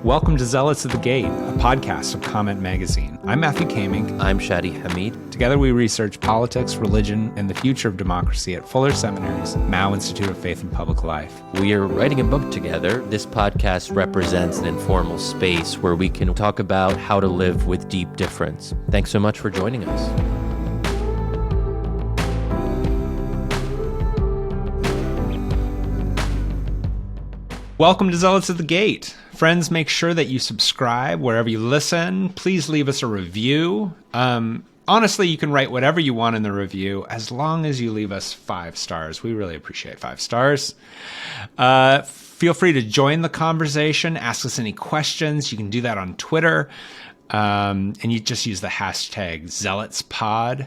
Welcome to Zealots at the Gate, a podcast of Comment Magazine. I'm Matthew Kaming. I'm Shadi Hamid. Together we research politics, religion, and the future of democracy at Fuller Seminary's Mao Institute of Faith and Public Life. We are writing a book together. This podcast represents an informal space where we can talk about how to live with deep difference. Thanks so much for joining us. Welcome to Zealots at the Gate. Friends, make sure that you subscribe wherever you listen. Please leave us a review. Honestly, you can write whatever you want in the review as long as you leave us 5 stars. We really appreciate 5 stars. Feel free to join the conversation. Ask us any questions. You can do that on Twitter. And you just use the hashtag ZealotsPod.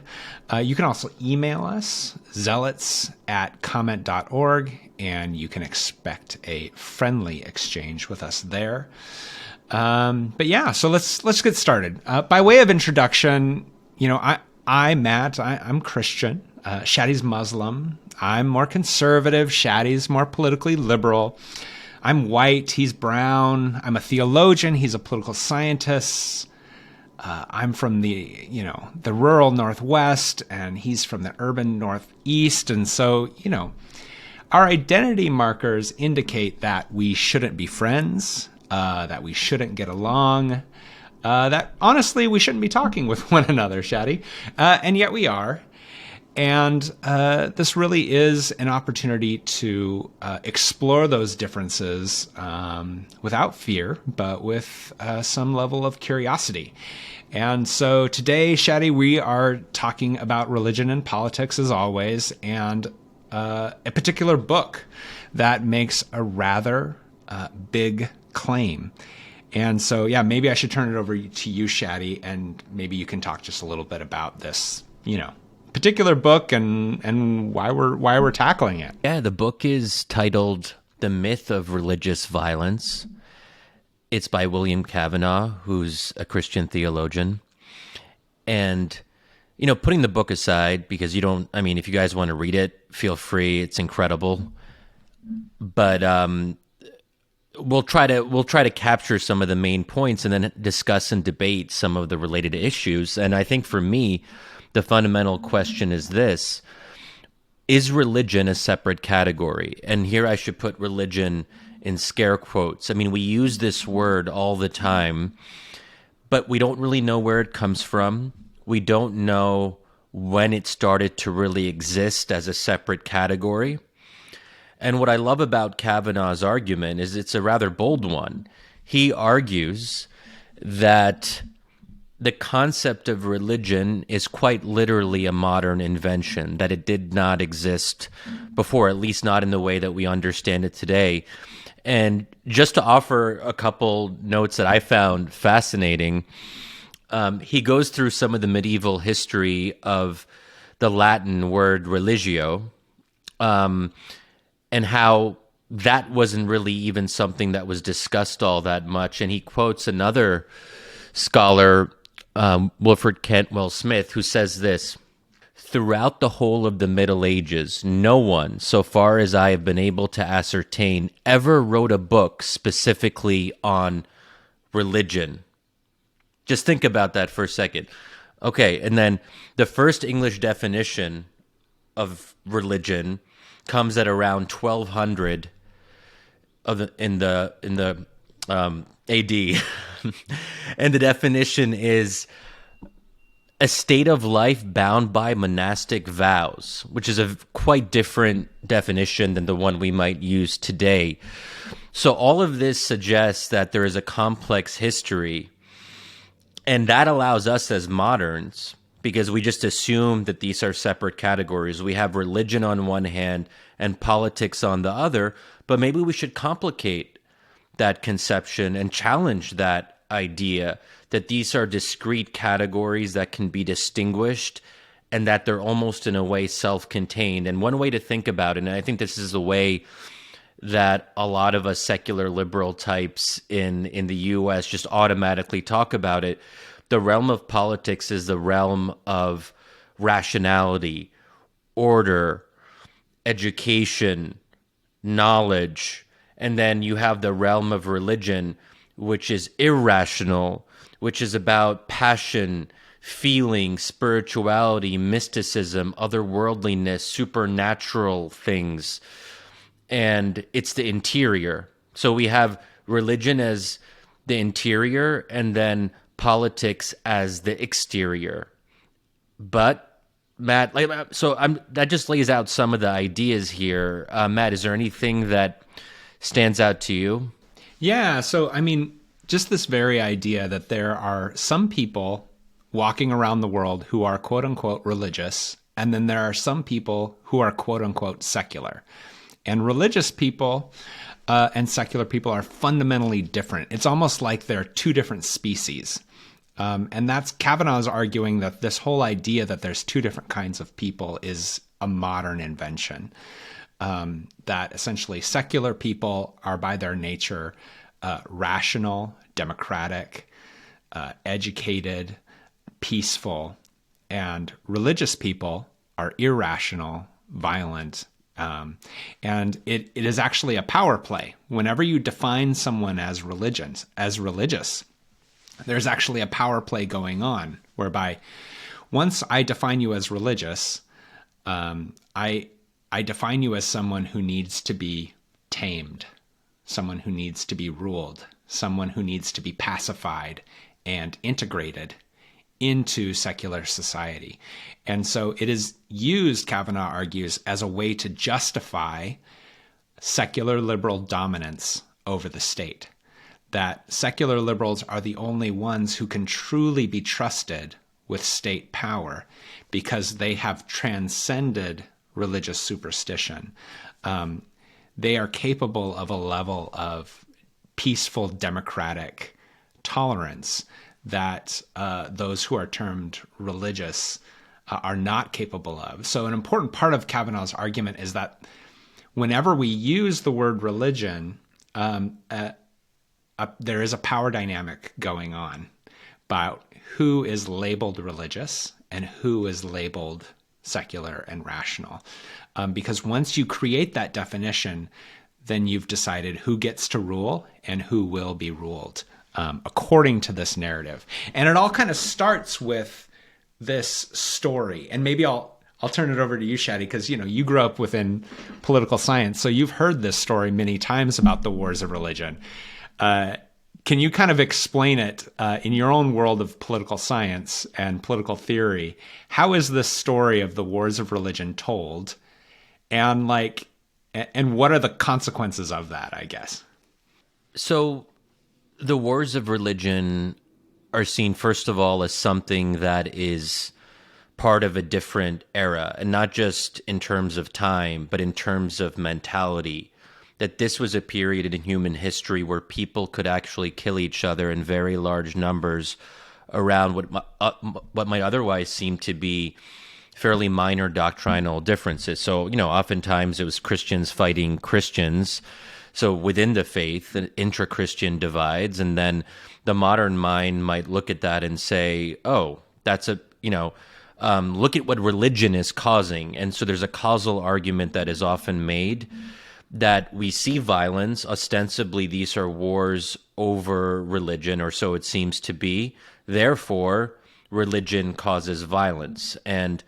You can also email us, zealots@comment.org, and you can expect a friendly exchange with us there. But yeah, so let's get started. By way of introduction, Matt, I'm Christian. Shadi's Muslim. I'm more conservative. Shadi's more politically liberal. I'm white. He's brown. I'm a theologian. He's a political scientist. I'm from the rural Northwest, and he's from the urban Northeast. And so, our identity markers indicate that we shouldn't be friends, that we shouldn't get along, that honestly we shouldn't be talking with one another, Shadi. And yet we are. And this really is an opportunity to explore those differences without fear, but with some level of curiosity. And so today, Shadi, we are talking about religion and politics as always, and a particular book that makes a rather big claim. And so, yeah, maybe I should turn it over to you, Shadi, and maybe you can talk just a little bit about this, particular book and why we're tackling it. Yeah, the book is titled The Myth of Religious Violence. It's by William Cavanaugh, who's a Christian theologian. And, putting the book aside, because if you guys want to read it, feel free. It's incredible. But we'll try to capture some of the main points and then discuss and debate some of the related issues. And I think for me, the fundamental question is this: is religion a separate category? And here I should put religion in scare quotes. We use this word all the time, but we don't really know where it comes from. We don't know when it started to really exist as a separate category. And what I love about Cavanaugh's argument is it's a rather bold one. He argues that the concept of religion is quite literally a modern invention, that it did not exist before, at least not in the way that we understand it today. And just to offer a couple notes that I found fascinating, he goes through some of the medieval history of the Latin word religio, and how that wasn't really even something that was discussed all that much. And he quotes another scholar, Wilfred Cantwell Smith, who says this: throughout the whole of the Middle Ages, no one, so far as I have been able to ascertain, ever wrote a book specifically on religion. Just think about that for a second. Okay, and then the first English definition of religion comes at around 1200 in the AD, and the definition is a state of life bound by monastic vows, which is a quite different definition than the one we might use today. So all of this suggests that there is a complex history, and that allows us as moderns, because we just assume that these are separate categories. We have religion on one hand and politics on the other, but maybe we should complicate that conception and challenge that idea that these are discrete categories that can be distinguished and that they're almost in a way self-contained. And one way to think about it, and I think this is the way that a lot of us secular liberal types in the U.S. just automatically talk about it, the realm of politics is the realm of rationality, order, education, knowledge, and then you have the realm of religion, which is irrational, which is about passion, feeling, spirituality, mysticism, otherworldliness, supernatural things. And it's the interior. So we have religion as the interior and then politics as the exterior. But Matt, that just lays out some of the ideas here. Matt, is there anything that stands out to you? Yeah. So, I mean, just this very idea that there are some people walking around the world who are quote unquote religious, and then there are some people who are quote unquote secular. And religious people and secular people are fundamentally different. It's almost like they're two different species. And that's Cavanaugh's arguing that this whole idea that there's two different kinds of people is a modern invention. That essentially secular people are by their nature rational, democratic, educated, peaceful, and religious people are irrational, violent, and it is actually a power play. Whenever you define someone as religious, there's actually a power play going on, whereby once I define you as religious, I define you as someone who needs to be tamed, someone who needs to be ruled, someone who needs to be pacified and integrated into secular society. And so it is used, Cavanaugh argues, as a way to justify secular liberal dominance over the state. That secular liberals are the only ones who can truly be trusted with state power because they have transcended religious superstition. They are capable of a level of peaceful democratic tolerance that those who are termed religious are not capable of. So an important part of Cavanaugh's argument is that whenever we use the word religion, there is a power dynamic going on about who is labeled religious and who is labeled secular and rational. Because once you create that definition, then you've decided who gets to rule and who will be ruled according to this narrative. And it all kind of starts with this story. And maybe I'll turn it over to you, Shadi, because you grew up within political science, so you've heard this story many times about the wars of religion. Can you kind of explain it in your own world of political science and political theory? How is this story of the wars of religion told? And what are the consequences of that, I guess? So the wars of religion are seen, first of all, as something that is part of a different era, and not just in terms of time, but in terms of mentality. That this was a period in human history where people could actually kill each other in very large numbers around what might otherwise seem to be fairly minor doctrinal differences. So, oftentimes it was Christians fighting Christians. So within the faith, intra-Christian divides, and then the modern mind might look at that and say, oh, that's look at what religion is causing. And so there's a causal argument that is often made that we see violence. Ostensibly, these are wars over religion, or so it seems to be. Therefore, religion causes violence. And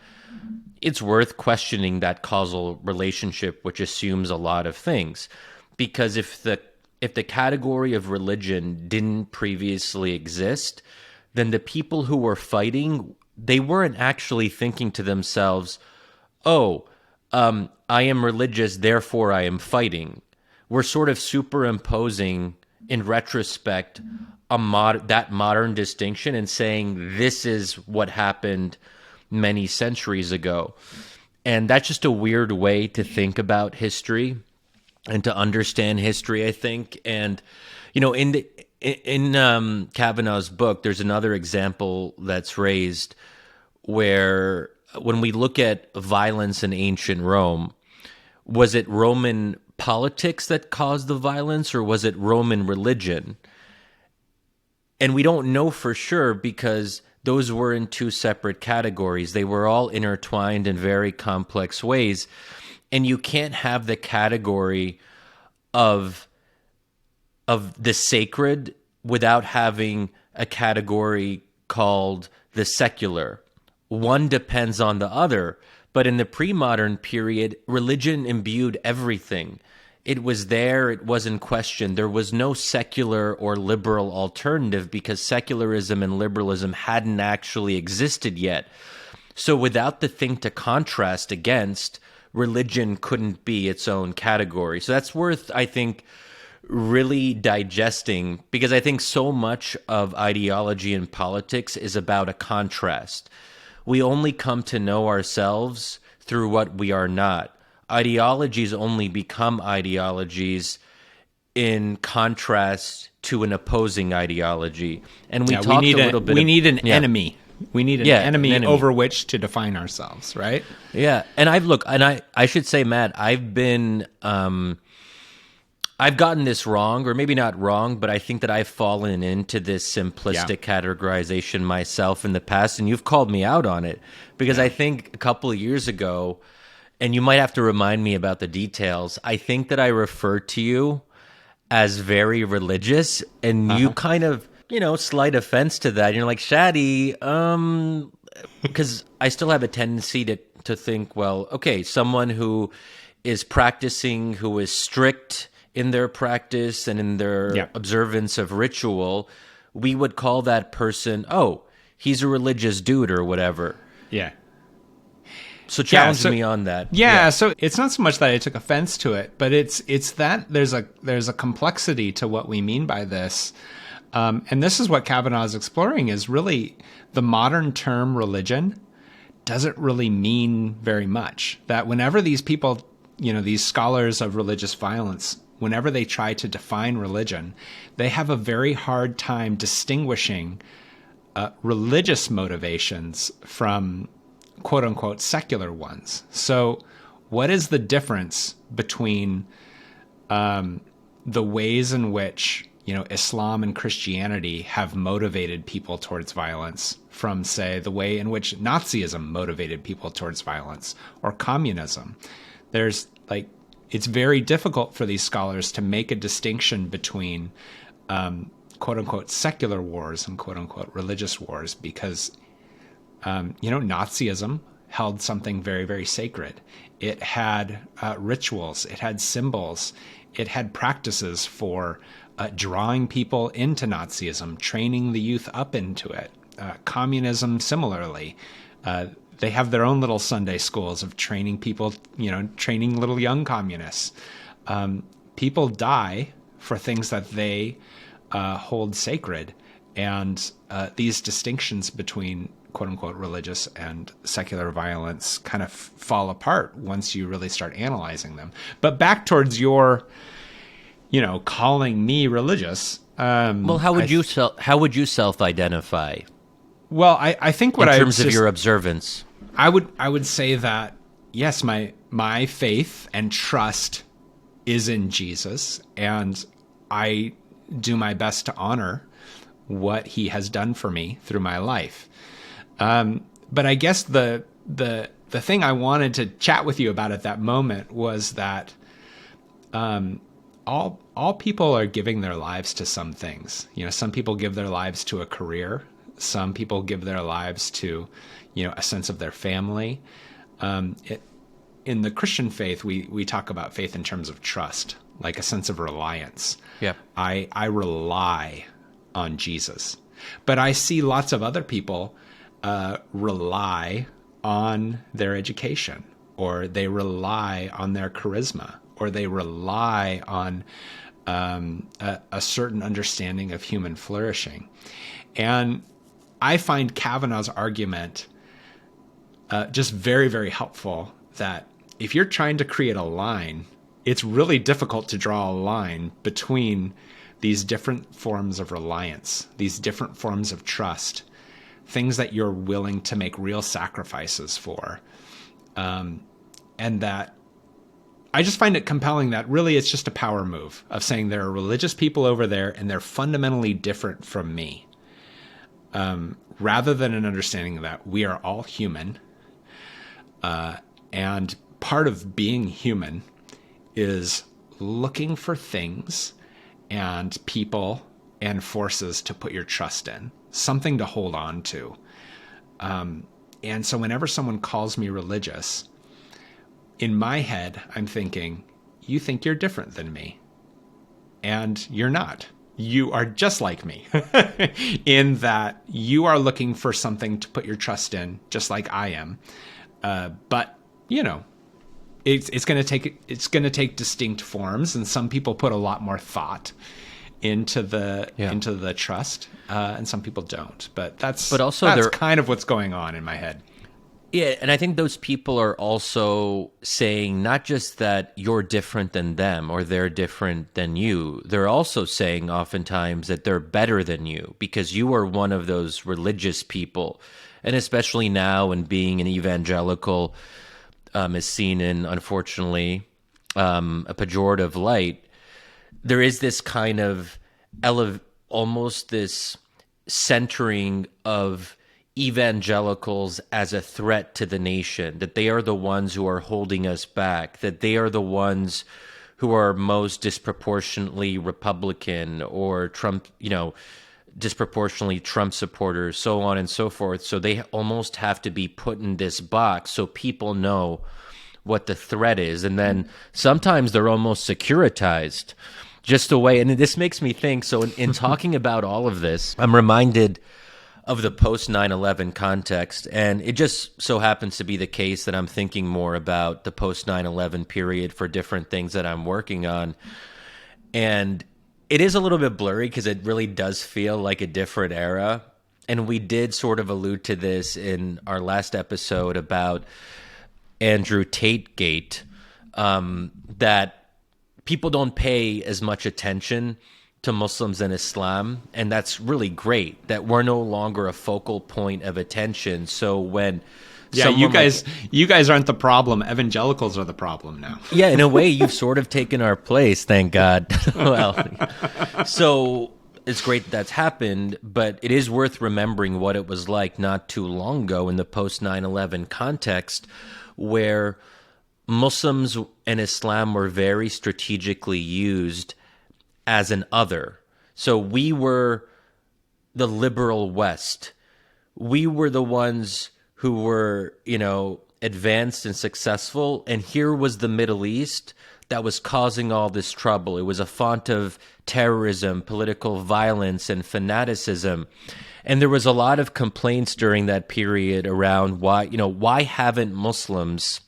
it's worth questioning that causal relationship, which assumes a lot of things. Because if the category of religion didn't previously exist, then the people who were fighting, they weren't actually thinking to themselves, oh, I am religious, therefore I am fighting. We're sort of superimposing, in retrospect, that modern distinction and saying this is what happened many centuries ago. And that's just a weird way to think about history and to understand history, I think. And, in Cavanaugh's book, there's another example that's raised where when we look at violence in ancient Rome, was it Roman politics that caused the violence, or was it Roman religion? And we don't know for sure because those were in two separate categories. They were all intertwined in very complex ways. And you can't have the category of the sacred without having a category called the secular. One depends on the other. But in the pre-modern period, religion imbued everything. It was there, it wasn't questioned. There was no secular or liberal alternative because secularism and liberalism hadn't actually existed yet. So without the thing to contrast against, religion couldn't be its own category. So that's worth, I think, really digesting, because I think so much of ideology and politics is about a contrast. We only come to know ourselves through what we are not. Ideologies only become ideologies in contrast to an opposing ideology. And we talked a little bit. We need an enemy. We need an enemy enemy over which to define ourselves, right? Yeah, and I should say, Matt, I've been, I've gotten this wrong, or maybe not wrong, but I think that I've fallen into this simplistic categorization myself in the past, and you've called me out on it, because I think a couple of years ago, and you might have to remind me about the details, I think that I referred to you as very religious, and you kind of, slight offense to that. You're like, Shadi, because I still have a tendency to think, well, okay, someone who is practicing, who is strict in their practice and in their observance of ritual, we would call that person, oh, he's a religious dude or whatever. Yeah. So challenge me on that. Yeah, so it's not so much that I took offense to it, but it's that there's a complexity to what we mean by this. And this is what Cavanaugh is exploring, is really the modern term religion doesn't really mean very much. That whenever these people, these scholars of religious violence, whenever they try to define religion, they have a very hard time distinguishing religious motivations from quote unquote secular ones. So what is the difference between the ways in which Islam and Christianity have motivated people towards violence from, say, the way in which Nazism motivated people towards violence, or communism? There's it's very difficult for these scholars to make a distinction between quote unquote secular wars and quote unquote religious wars, because Nazism held something very, very sacred. It had rituals, it had symbols, it had practices for drawing people into Nazism, training the youth up into it. Communism, similarly, they have their own little Sunday schools of training people, training little young communists. People die for things that they hold sacred. And these distinctions between quote unquote religious and secular violence kind of fall apart once you really start analyzing them. But back towards your, calling me religious. Well, how would you self-identify? Well, I think what in terms of your observance, I would say that yes, my faith and trust is in Jesus, and I do my best to honor what he has done for me through my life. But I guess the thing I wanted to chat with you about at that moment was that all people are giving their lives to some things. Some people give their lives to a career. Some people give their lives to, a sense of their family. In the Christian faith, we talk about faith in terms of trust, like a sense of reliance. Yeah. I rely on Jesus. But I see lots of other people rely on their education, or they rely on their charisma, or they rely on a certain understanding of human flourishing. And I find Cavanaugh's argument just very, very helpful, that if you're trying to create a line, it's really difficult to draw a line between these different forms of reliance, these different forms of trust, things that you're willing to make real sacrifices for. And that I just find it compelling that really it's just a power move of saying there are religious people over there and they're fundamentally different from me. Rather than an understanding that we are all human. And part of being human is looking for things and people and forces to put your trust in, something to hold on to. And so whenever someone calls me religious, in my head, I'm thinking, you think you're different than me. And you're not. You are just like me in that you are looking for something to put your trust in, just like I am. But, you know, it's going to take distinct forms. And some people put a lot more thought into the trust, and some people don't. But that's kind of what's going on in my head. Yeah, and I think those people are also saying not just that you're different than them or they're different than you. They're also saying oftentimes that they're better than you because you are one of those religious people. And especially now, and being an evangelical is seen in, unfortunately, a pejorative light, there is this kind of almost this centering of evangelicals as a threat to the nation, that they are the ones who are holding us back, that they are the ones who are most disproportionately Republican or Trump, disproportionately Trump supporters, so on and so forth. So they almost have to be put in this box so people know what the threat is. And then sometimes they're almost securitized just a way. And this makes me think, so in talking about all of this, I'm reminded of the post-9/11 context, and it just so happens to be the case that I'm thinking more about the post-9/11 period for different things that I'm working on. And it is a little bit blurry because it really does feel like a different era. And we did sort of allude to this in our last episode about Andrew Tate Gate, that people don't pay as much attention to Muslims and Islam, and that's really great that we're no longer a focal point of attention. So when you guys aren't the problem, evangelicals are the problem now. Yeah, in a way you've sort of taken our place, thank God. Well, so it's great that's happened, but it is worth remembering what it was like not too long ago in the post-9/11 context, where Muslims and Islam were very strategically used as an other. So we were the liberal West. We were the ones who were, advanced and successful. And here was the Middle East that was causing all this trouble. It was a font of terrorism, political violence, and fanaticism. And there was a lot of complaints during that period around why haven't Muslims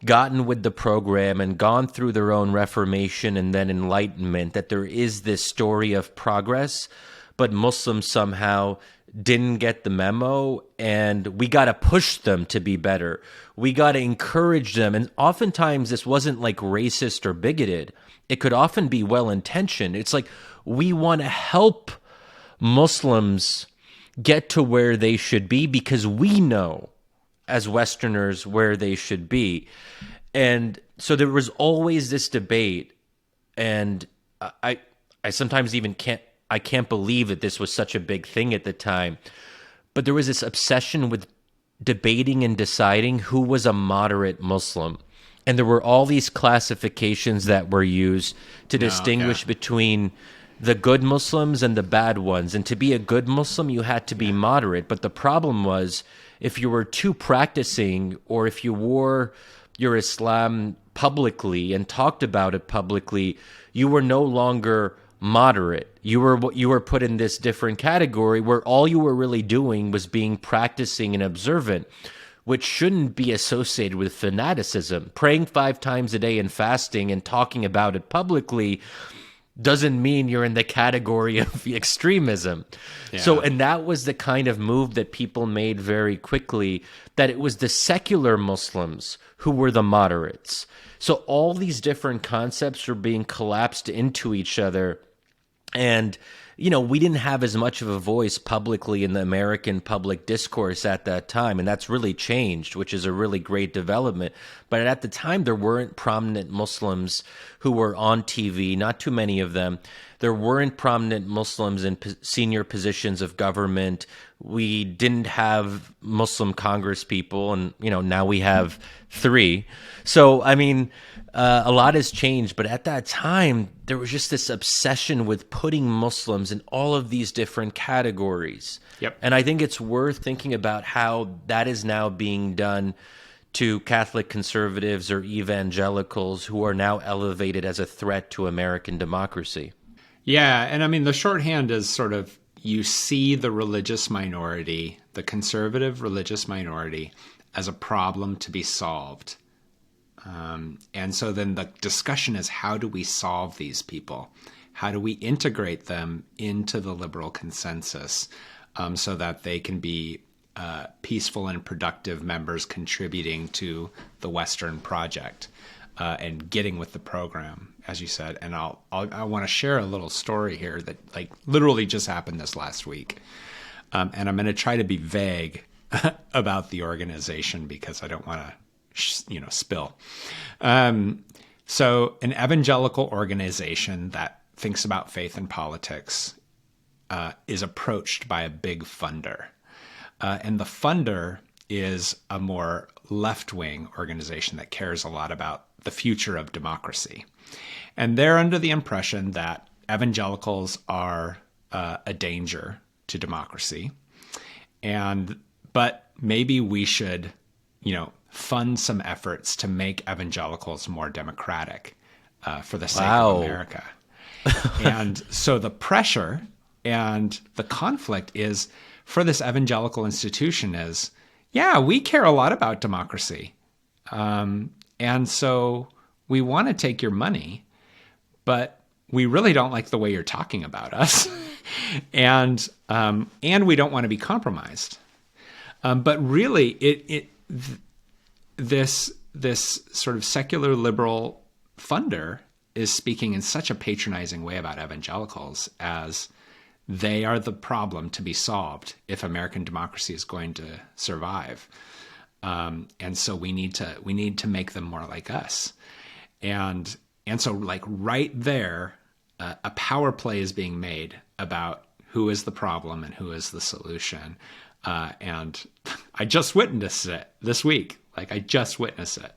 gotten with the program and gone through their own Reformation and then Enlightenment, that there is this story of progress, but Muslims somehow didn't get the memo, and we got to push them to be better. We got to encourage them. And oftentimes this wasn't like racist or bigoted. It could often be well-intentioned. It's like we want to help Muslims get to where they should be because we know as Westerners where they should be. And so there was always this debate, and I sometimes even can't believe that this was such a big thing at the time, but there was this obsession with debating and deciding who was a moderate Muslim. And there were all these classifications that were used to distinguish between the good Muslims and the bad ones. And to be a good Muslim, you had to be moderate. But the problem was, if you were too practicing, or if you wore your Islam publicly and talked about it publicly, you were no longer moderate. You were put in this different category where all you were really doing was being practicing and observant, which shouldn't be associated with fanaticism. Praying 5 times a day and fasting and talking about it publicly doesn't mean you're in the category of extremism. Yeah. So, and that was the kind of move that people made very quickly, that it was the secular Muslims who were the moderates. So all these different concepts were being collapsed into each other. And we didn't have as much of a voice publicly in the American public discourse at that time. And that's really changed, which is a really great development. But at the time, there weren't prominent Muslims who were on TV, not too many of them. There weren't prominent Muslims in senior positions of government. We didn't have Muslim Congress people, and now we have 3. So I mean, a lot has changed, but at that time there was just this obsession with putting Muslims in all of these different categories. Yep. And I think it's worth thinking about how that is now being done to Catholic conservatives or evangelicals who are now elevated as a threat to American democracy. Yeah, and I mean, the shorthand is sort of, you see the religious minority, the conservative religious minority, as a problem to be solved. And so then the discussion is, how do we solve these people? How do we integrate them into the liberal consensus so that they can be peaceful and productive members contributing to the Western project and getting with the program, as you said. And I want to share a little story here that literally just happened this last week. And I'm going to try to be vague about the organization because I don't want to spill. So an evangelical organization that thinks about faith and politics is approached by a big funder. And the funder is a more left-wing organization that cares a lot about the future of democracy. And they're under the impression that evangelicals are a danger to democracy. But maybe we should, fund some efforts to make evangelicals more democratic for the sake of America. And so the pressure and the conflict is for this evangelical institution is, yeah, we care a lot about democracy. And so we want to take your money, but we really don't like the way you're talking about us. and we don't want to be compromised. But really, this sort of secular liberal funder is speaking in such a patronizing way about evangelicals as they are the problem to be solved if American democracy is going to survive. And so we need to make them more like us. And so right there, a power play is being made about who is the problem and who is the solution. And I just witnessed it this week. I just witnessed it.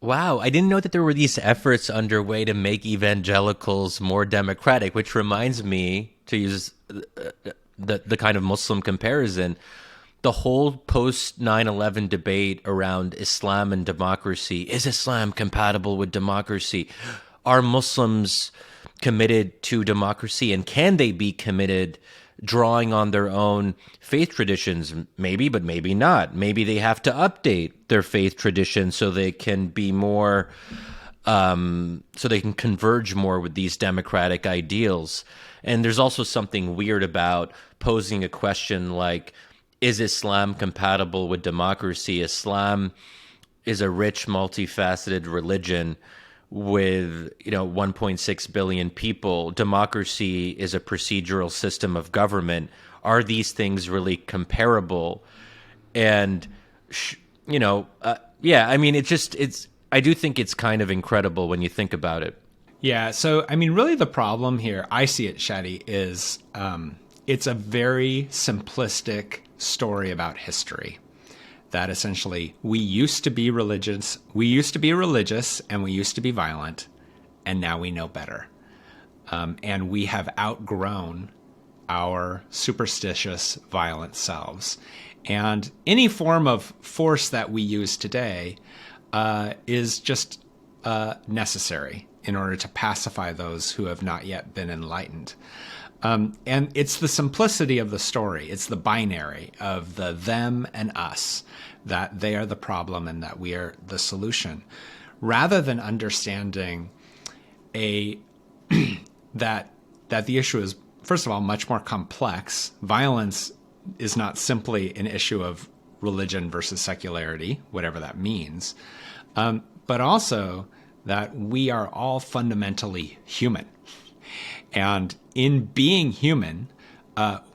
Wow, I didn't know that there were these efforts underway to make evangelicals more democratic, which reminds me, to use the kind of Muslim comparison, the whole post-9/11 debate around Islam and democracy. Is Islam compatible with democracy? Are Muslims committed to democracy, and can they be committed drawing on their own faith traditions? Maybe, but maybe not. Maybe they have to update their faith tradition so they can be more, so they can converge more with these democratic ideals. And there's also something weird about posing a question like, is Islam compatible with democracy? Islam is a rich, multifaceted religion with 1.6 billion people. Democracy is a procedural system of government. Are these things really comparable? And I mean, I do think it's kind of incredible when you think about it. Yeah. So I mean, really, the problem here, I see it, Shadi, is it's a very simplistic story about history. That essentially, we used to be religious, and we used to be violent, and now we know better. And we have outgrown our superstitious, violent selves. And any form of force that we use today is just necessary in order to pacify those who have not yet been enlightened. And it's the simplicity of the story. It's the binary of the them and us, that they are the problem and that we are the solution, rather than understanding that the issue is, first of all, much more complex. Violence is not simply an issue of religion versus secularity, whatever that means, but also that we are all fundamentally human. And in being human,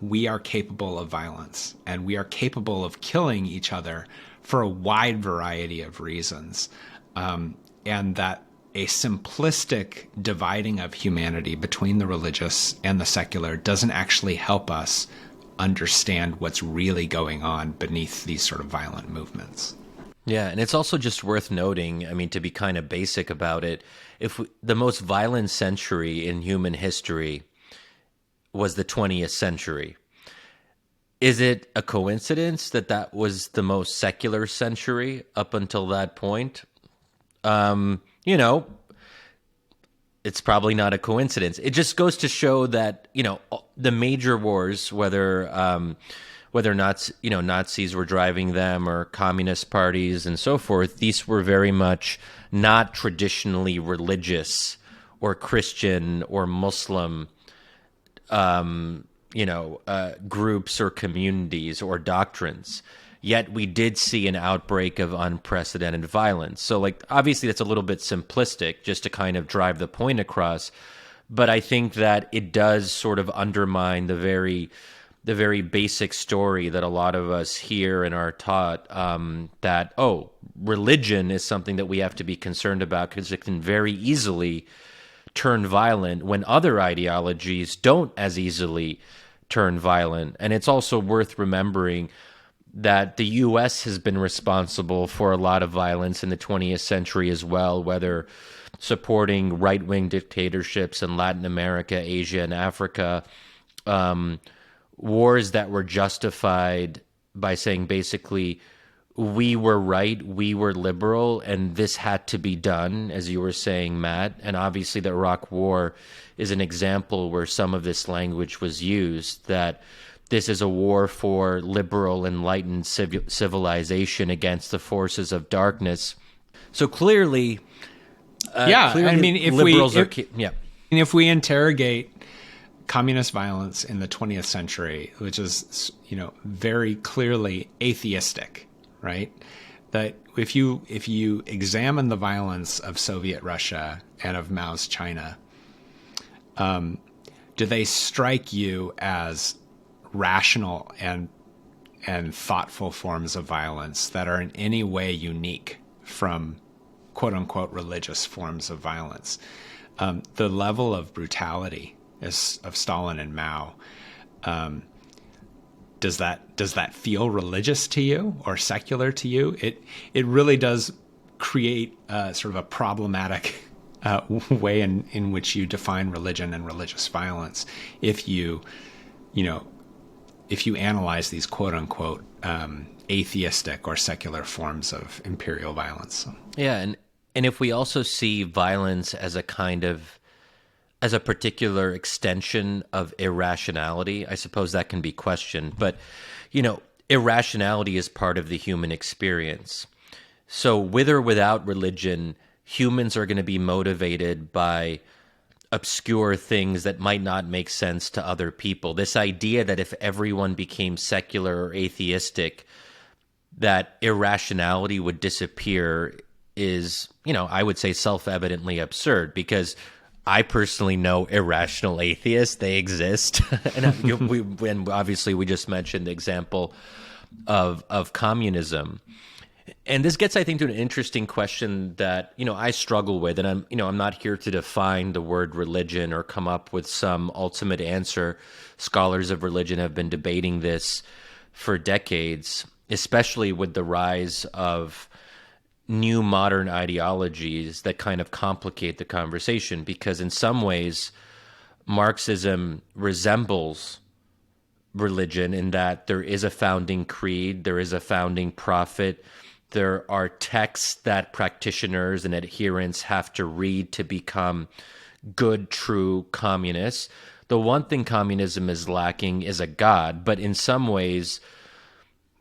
we are capable of violence, and we are capable of killing each other for a wide variety of reasons. And that a simplistic dividing of humanity between the religious and the secular doesn't actually help us understand what's really going on beneath these sort of violent movements. Yeah, and it's also just worth noting, I mean, to be kind of basic about it, the most violent century in human history was the 20th century. Is it a coincidence that that was the most secular century up until that point? You know, it's probably not a coincidence. It just goes to show that, you know, the major wars, whether Nazis were driving them or communist parties and so forth, these were very much not traditionally religious or Christian or Muslim, groups or communities or doctrines. Yet we did see an outbreak of unprecedented violence. So, like, obviously that's a little bit simplistic just to kind of drive the point across. But I think that it does sort of undermine the very basic story that a lot of us hear and are taught, that, religion is something that we have to be concerned about because it can very easily turn violent when other ideologies don't as easily turn violent. And it's also worth remembering that the U.S. has been responsible for a lot of violence in the 20th century as well, whether supporting right-wing dictatorships in Latin America, Asia, and Africa, wars that were justified by saying basically, we were right, we were liberal, and this had to be done, as you were saying, Matt. And obviously the Iraq War is an example where some of this language was used, that this is a war for liberal, enlightened civilization against the forces of darkness. So clearly, if we interrogate communist violence in the 20th century, which is, very clearly atheistic, right? That if you examine the violence of Soviet Russia and of Mao's China, do they strike you as rational and thoughtful forms of violence that are in any way unique from quote unquote religious forms of violence? The level of brutality of Stalin and Mao, does that feel religious to you or secular to you? It really does create sort of a problematic way in which you define religion and religious violence if you analyze these quote unquote atheistic or secular forms of imperial violence. So. Yeah, and if we also see violence as a particular extension of irrationality, I suppose that can be questioned. But, irrationality is part of the human experience. So with or without religion, humans are going to be motivated by obscure things that might not make sense to other people. This idea that if everyone became secular or atheistic, that irrationality would disappear is, I would say self-evidently absurd, because I personally know irrational atheists. They exist. And obviously we just mentioned the example of communism. And this gets, I think, to an interesting question that, I struggle with. And I'm not here to define the word religion or come up with some ultimate answer. Scholars of religion have been debating this for decades, especially with the rise of new modern ideologies that kind of complicate the conversation, because in some ways Marxism resembles religion in that there is a founding creed, there is a founding prophet, there are texts that practitioners and adherents have to read to become good, true communists. The one thing communism is lacking is a god, but in some ways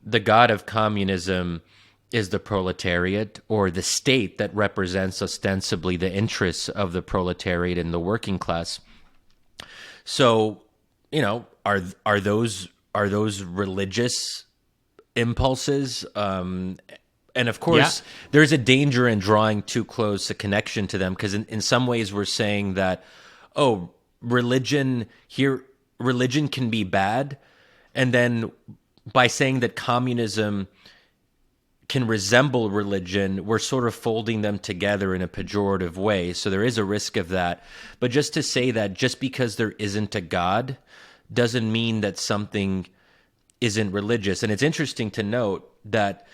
the god of communism is the proletariat, or the state that represents ostensibly the interests of the proletariat and the working class. So, are those religious impulses? And of course, there's a danger in drawing too close a connection to them, because in some ways we're saying that, religion can be bad, and then by saying that communism can resemble religion, we're sort of folding them together in a pejorative way. So there is a risk of that. But just to say that just because there isn't a God doesn't mean that something isn't religious. And it's interesting to note that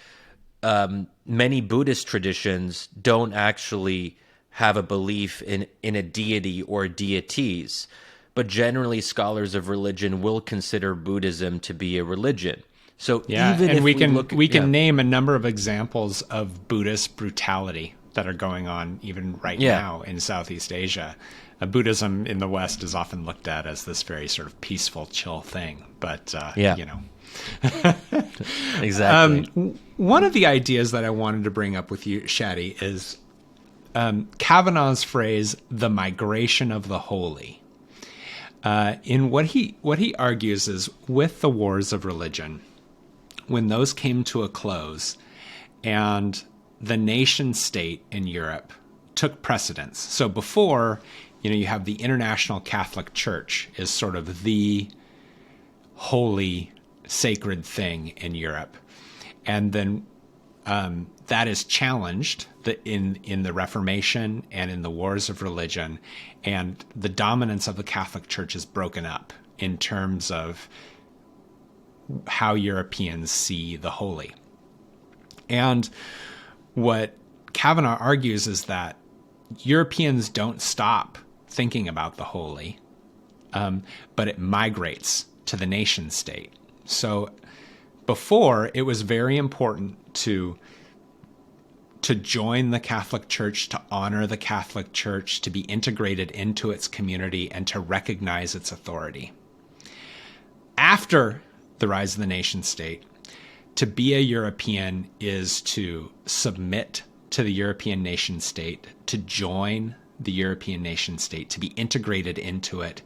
many Buddhist traditions don't actually have a belief in a deity or deities, but generally scholars of religion will consider Buddhism to be a religion. So even if we can name a number of examples of Buddhist brutality that are going on even right now in Southeast Asia. Buddhism in the West is often looked at as this very sort of peaceful, chill thing, but you know. Exactly. One of the ideas that I wanted to bring up with you, Shadi, is Cavanaugh's phrase, the migration of the holy. In what he argues is, with the wars of religion, when those came to a close and the nation state in Europe took precedence. So before, you have the International Catholic Church is sort of the holy, sacred thing in Europe. And then that is challenged in the Reformation and in the wars of religion. And the dominance of the Catholic Church is broken up in terms of how Europeans see the holy. And what Cavanaugh argues is that Europeans don't stop thinking about the holy, but it migrates to the nation state. So before, it was very important to join the Catholic Church, to honor the Catholic Church, to be integrated into its community, and to recognize its authority. After the rise of the nation state, to be a European is to submit to the European nation state, to join the European nation state, to be integrated into it,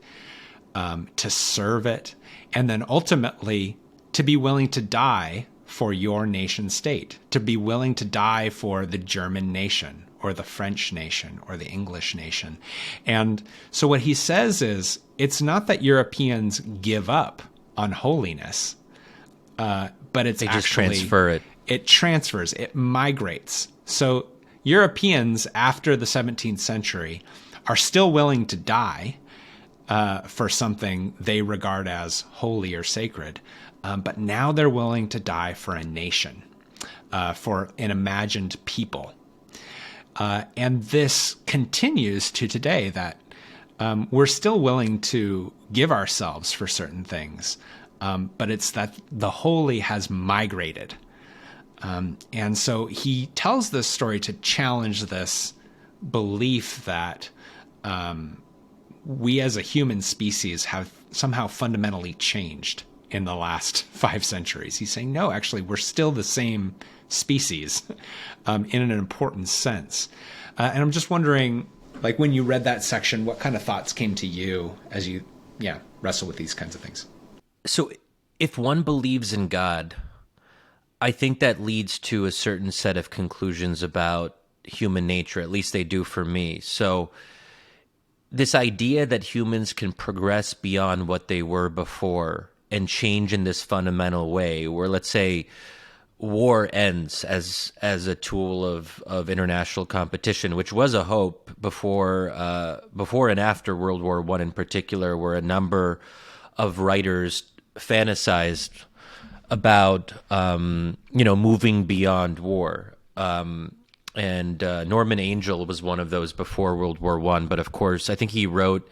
to serve it, and then ultimately to be willing to die for your nation state, to be willing to die for the German nation or the French nation or the English nation. And so what he says is, it's not that Europeans give up on holiness, but it's they actually just transfer it. It transfers, it migrates. So Europeans after the 17th century are still willing to die for something they regard as holy or sacred, but now they're willing to die for a nation, for an imagined people. And this continues to today, that we're still willing to give ourselves for certain things, but it's that the holy has migrated. And so he tells this story to challenge this belief that we as a human species have somehow fundamentally changed in the last 5 centuries. He's saying, no, actually, we're still the same species in an important sense. And I'm just wondering, like, when you read that section, what kind of thoughts came to you as you, wrestle with these kinds of things? So if one believes in God, I think that leads to a certain set of conclusions about human nature. At least they do for me. So this idea that humans can progress beyond what they were before and change in this fundamental way, where, let's say, war ends as a tool of international competition, which was a hope before and after World War I in particular, where a number of writers fantasized about moving beyond war. And Norman Angell was one of those before World War I. But of course, I think he wrote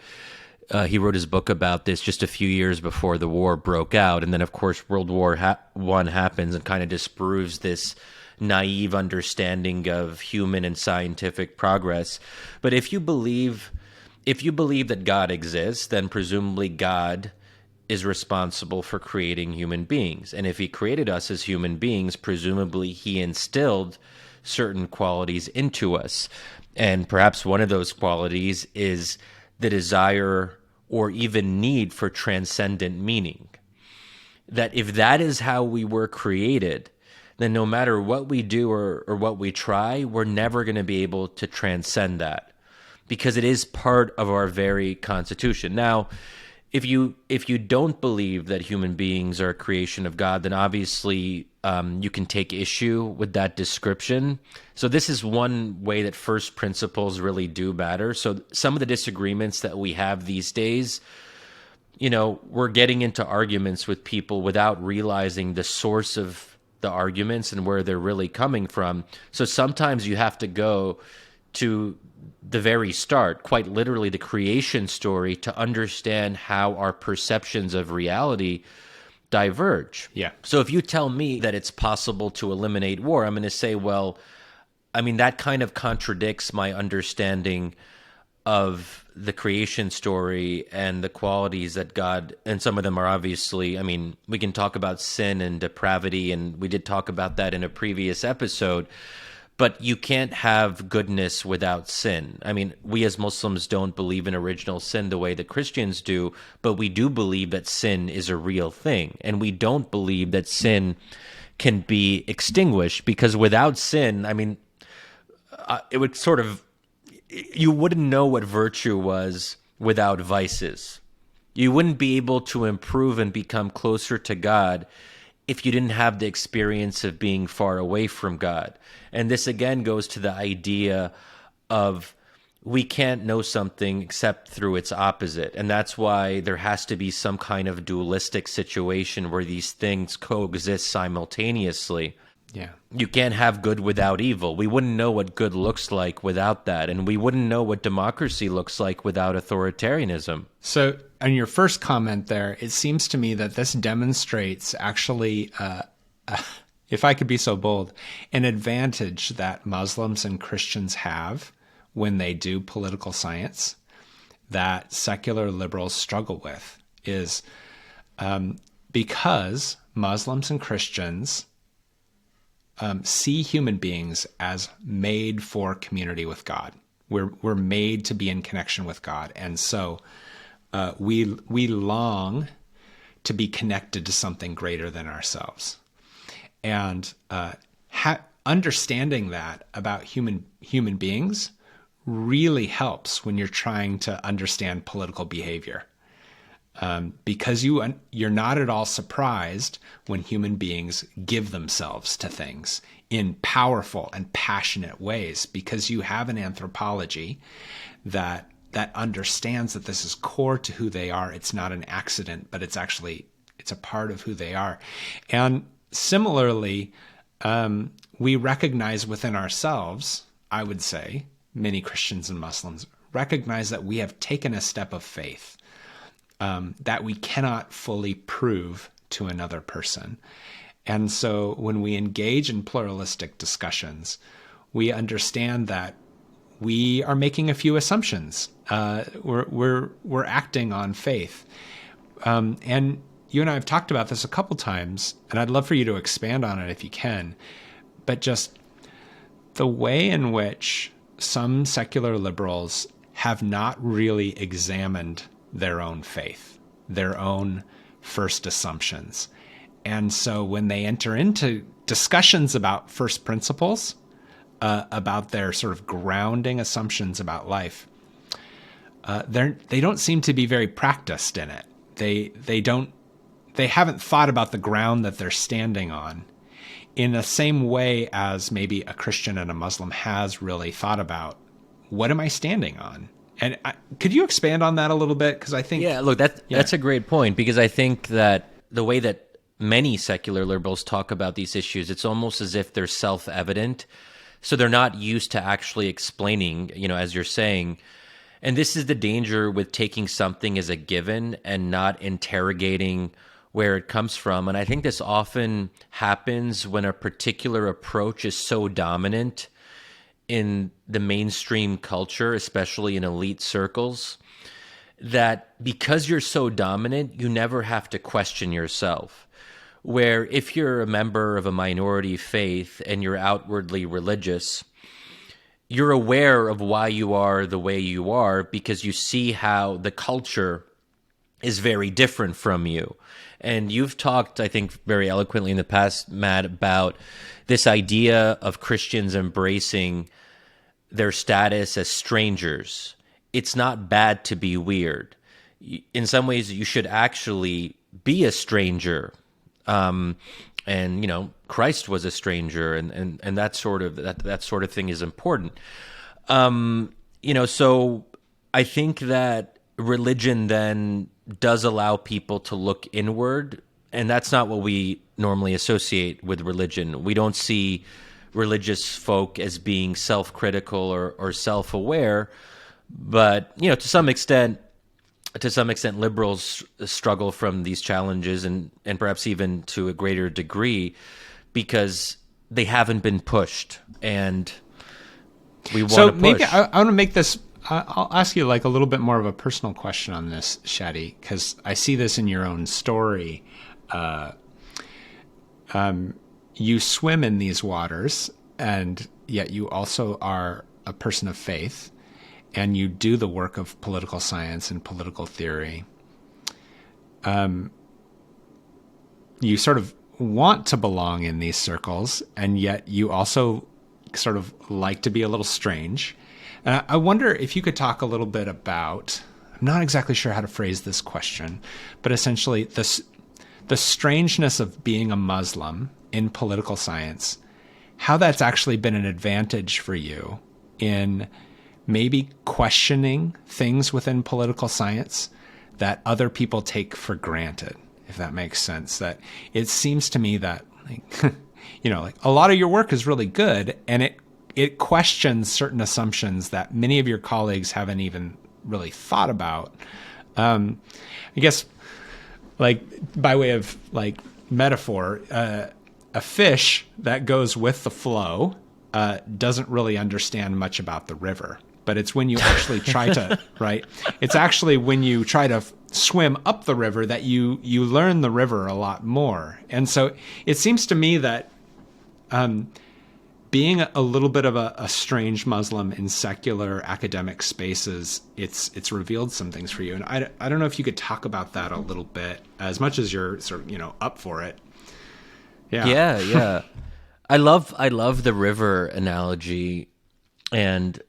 his book about this just a few years before the war broke out. And then, of course, World War I happens and kind of disproves this naive understanding of human and scientific progress. But if you believe that God exists, then presumably God is responsible for creating human beings. And if he created us as human beings, presumably he instilled certain qualities into us. And perhaps one of those qualities is the desire or even need for transcendent meaning. That if that is how we were created, then no matter what we do or what we try, we're never going to be able to transcend that. because it is part of our very constitution. Now, if you don't believe that human beings are a creation of God, then obviously you can take issue with that description. So this is one way that first principles really do matter. So some of the disagreements that we have these days, we're getting into arguments with people without realizing the source of the arguments and where they're really coming from. So sometimes you have to go to the very start, quite literally the creation story, to understand how our perceptions of reality diverge. Yeah. So if you tell me that it's possible to eliminate war, I'm going to say, well, I mean, that kind of contradicts my understanding of the creation story and the qualities that God, and some of them are obviously, I mean, we can talk about sin and depravity, and we did talk about that in a previous episode, but you can't have goodness without sin. I mean, we as Muslims don't believe in original sin the way that Christians do, but we do believe that sin is a real thing. And we don't believe that sin can be extinguished, because without sin, I mean, it would sort of, you wouldn't know what virtue was without vices. You wouldn't be able to improve and become closer to God if you didn't have the experience of being far away from God. And this again goes to the idea of we can't know something except through its opposite. And that's why there has to be some kind of dualistic situation where these things coexist simultaneously. Yeah. You can't have good without evil. We wouldn't know what good looks like without that. And we wouldn't know what democracy looks like without authoritarianism. So on your first comment there, it seems to me that this demonstrates actually, if I could be so bold, an advantage that Muslims and Christians have when they do political science that secular liberals struggle with, is because Muslims and Christians see human beings as made for community with God. We're made to be in connection with God, and so we long to be connected to something greater than ourselves. And understanding that about human beings really helps when you're trying to understand political behavior. Because you're not at all surprised when human beings give themselves to things in powerful and passionate ways, because you have an anthropology that understands that this is core to who they are. It's not an accident, but it's a part of who they are. And similarly, we recognize within ourselves, I would say, many Christians and Muslims recognize that we have taken a step of faith that we cannot fully prove to another person. And so when we engage in pluralistic discussions, we understand that we are making a few assumptions. We're acting on faith. And you and I have talked about this a couple times, and I'd love for you to expand on it if you can. But just the way in which some secular liberals have not really examined their own faith, their own first assumptions. And so when they enter into discussions about first principles, about their sort of grounding assumptions about life, they don't seem to be very practiced in it. They haven't thought about the ground that they're standing on in the same way as maybe a Christian and a Muslim has really thought about, what am I standing on? And could you expand on that a little bit? Because I think... Yeah, look, that's a great point, because I think that the way that many secular liberals talk about these issues, it's almost as if they're self-evident. So they're not used to actually explaining, as you're saying. And this is the danger with taking something as a given and not interrogating where it comes from. And I think this often happens when a particular approach is so dominant in the mainstream culture, especially in elite circles, that because you're so dominant, you never have to question yourself. Where if you're a member of a minority faith and you're outwardly religious, you're aware of why you are the way you are because you see how the culture is very different from you. And you've talked, I think, very eloquently in the past, Matt, about this idea of Christians embracing their status as strangers it's not bad to be weird. In some ways, you should actually be a stranger. And Christ was a stranger, and that sort of thing is important. So I think that religion then does allow people to look inward, and that's not what we normally associate with religion. We don't see religious folk as being self-critical or self-aware, but to some extent, liberals struggle from these challenges, and perhaps even to a greater degree, because they haven't been pushed, and we want to push. So maybe I want to make this. I'll ask you like a little bit more of a personal question on this, Shadi, because I see this in your own story. You swim in these waters, and yet you also are a person of faith, and you do the work of political science and political theory. You sort of want to belong in these circles, and yet you also sort of like to be a little strange. I wonder if you could talk a little bit about, I'm not exactly sure how to phrase this question, but essentially the strangeness of being a Muslim in political science, how that's actually been an advantage for you in maybe questioning things within political science that other people take for granted, if that makes sense. That it seems to me that like a lot of your work is really good, and it questions certain assumptions that many of your colleagues haven't even really thought about. I guess, like, by way of like metaphor, a fish that goes with the flow doesn't really understand much about the river. But it's when you actually try to, right? It's actually when you try to swim up the river that you learn the river a lot more. And so it seems to me that being a little bit of a strange Muslim in secular academic spaces, it's revealed some things for you. And I don't know if you could talk about that a little bit, as much as you're sort of, up for it. Yeah. I love the river analogy. And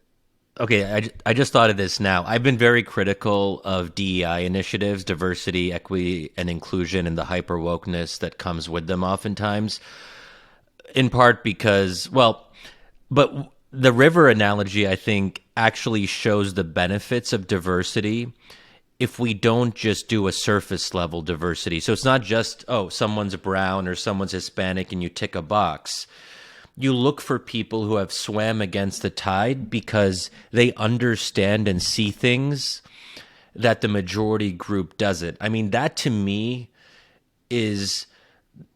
okay, I just thought of this now. I've been very critical of DEI initiatives, diversity, equity, and inclusion, and the hyper wokeness that comes with them oftentimes. In part because, but the river analogy, I think, actually shows the benefits of diversity if we don't just do a surface level diversity. So it's not just, someone's brown or someone's Hispanic and you tick a box. You look for people who have swam against the tide because they understand and see things that the majority group doesn't. I mean, that to me is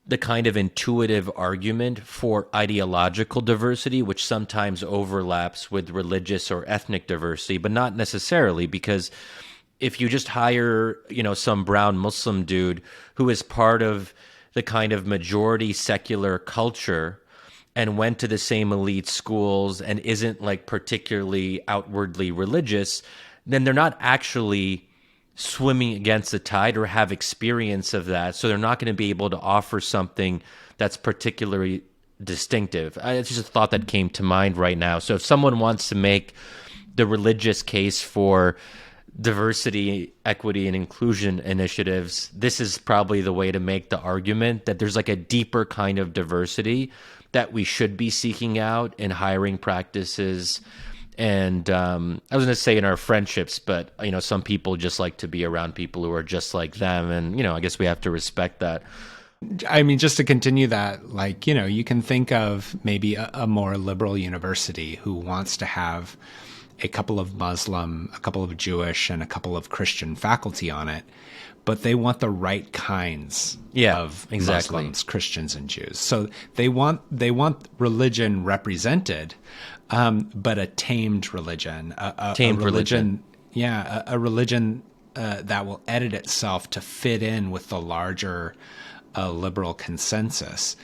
the kind of intuitive argument for ideological diversity, which sometimes overlaps with religious or ethnic diversity, but not necessarily, because if you just hire, some brown Muslim dude who is part of the kind of majority secular culture and went to the same elite schools and isn't like particularly outwardly religious, then they're not actually swimming against the tide or have experience of that. So they're not going to be able to offer something that's particularly distinctive. It's just a thought that came to mind right now. So if someone wants to make the religious case for diversity, equity, and inclusion initiatives, this is probably the way to make the argument that there's like a deeper kind of diversity that we should be seeking out in hiring practices. And I was going to say in our friendships, but, some people just like to be around people who are just like them. And, I guess we have to respect that. I mean, just to continue that, like, you can think of maybe a more liberal university who wants to have a couple of Muslim, a couple of Jewish, and a couple of Christian faculty on it, but they want the right kinds of Muslims, Christians, and Jews. So they want religion represented, but a tamed religion, a religion. Yeah, a religion that will edit itself to fit in with the larger liberal consensus.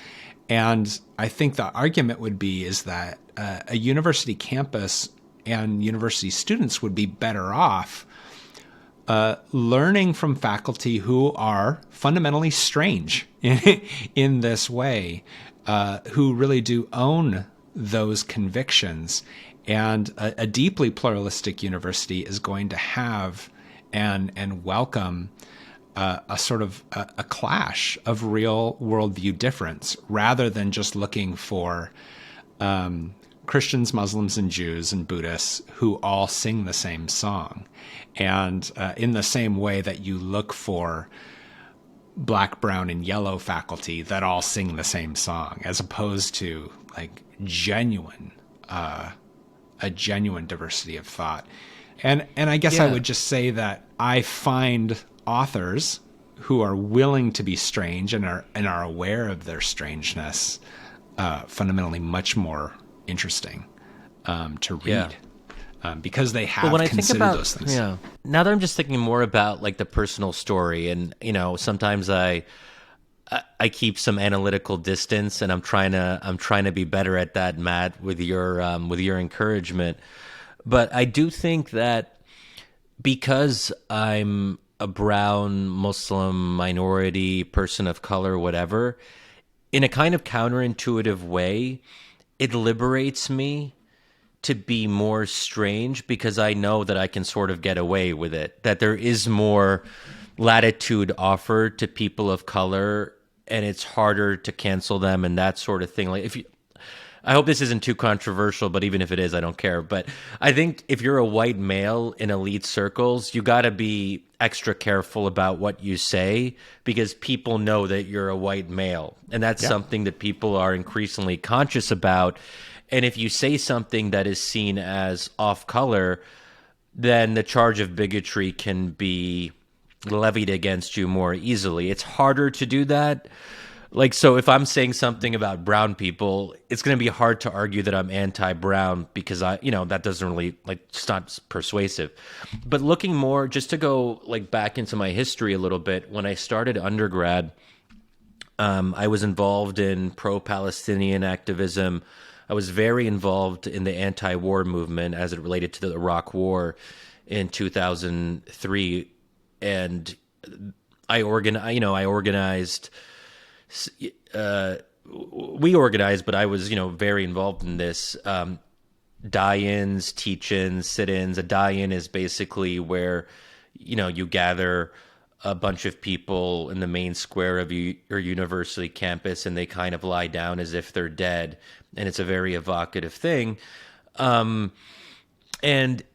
And I think the argument would be is that a university campus and university students would be better off learning from faculty who are fundamentally strange in this way, who really do own those convictions And a deeply pluralistic university is going to have and welcome a sort of a clash of real worldview difference, rather than just looking for Christians, Muslims, and Jews and Buddhists who all sing the same song. And in the same way that you look for black, brown, and yellow faculty that all sing the same song, as opposed to like a genuine diversity of thought. And I guess I would just say that I find authors who are willing to be strange and are aware of their strangeness fundamentally much more interesting to read. Because they have considered those things. Yeah. Now that I'm just thinking more about like the personal story, and sometimes I keep some analytical distance, and I'm trying to be better at that, Matt, with your encouragement. But I do think that because I'm a brown Muslim minority, person of color, whatever, in a kind of counterintuitive way, it liberates me to be more strange, because I know that I can sort of get away with it, that there is more latitude offered to people of color, and it's harder to cancel them and that sort of thing. Like, I hope this isn't too controversial, but even if it is, I don't care. But I think if you're a white male in elite circles, you got to be extra careful about what you say, because people know that you're a white male. And that's something that people are increasingly conscious about. And if you say something that is seen as off color, then the charge of bigotry can be levied against you more easily. It's harder to do that. Like, so if I'm saying something about brown people, it's going to be hard to argue that I'm anti-brown, because that doesn't really, it's not persuasive. But looking more, just to go like back into my history a little bit, when I started undergrad, I was involved in pro-Palestinian activism. I was very involved in the anti-war movement as it related to the Iraq War in 2003, and we organized, but I was, very involved in this. Die-ins, teach-ins, sit-ins. A die-in is basically where, you gather a bunch of people in the main square of your university campus, and they kind of lie down as if they're dead. And it's a very evocative thing. And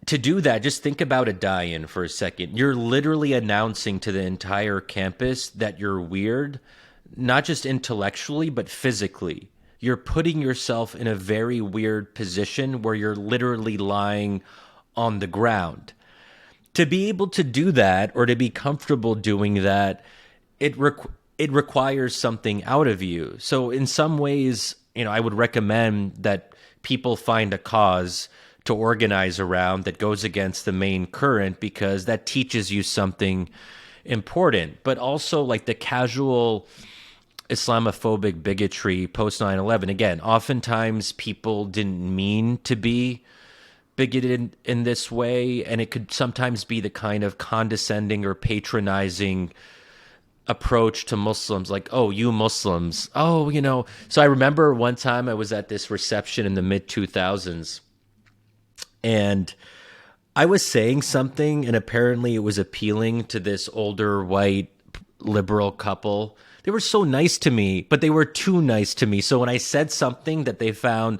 to do that, just think about a die-in for a second. You're literally announcing to the entire campus that you're weird, not just intellectually, but physically. You're putting yourself in a very weird position where you're literally lying on the ground. To be able to do that, or to be comfortable doing that, it requires something out of you. So in some ways, I would recommend that people find a cause to organize around that goes against the main current, because that teaches you something important. But also, like, the casual Islamophobic bigotry post 9/11, again, oftentimes people didn't mean to be bigoted in this way, and it could sometimes be the kind of condescending or patronizing approach to Muslims, like, oh, you Muslims, oh, So I remember one time I was at this reception in the mid-2000s, and I was saying something, and apparently it was appealing to this older white liberal couple. They were so nice to me, but they were too nice to me. So when I said something that they found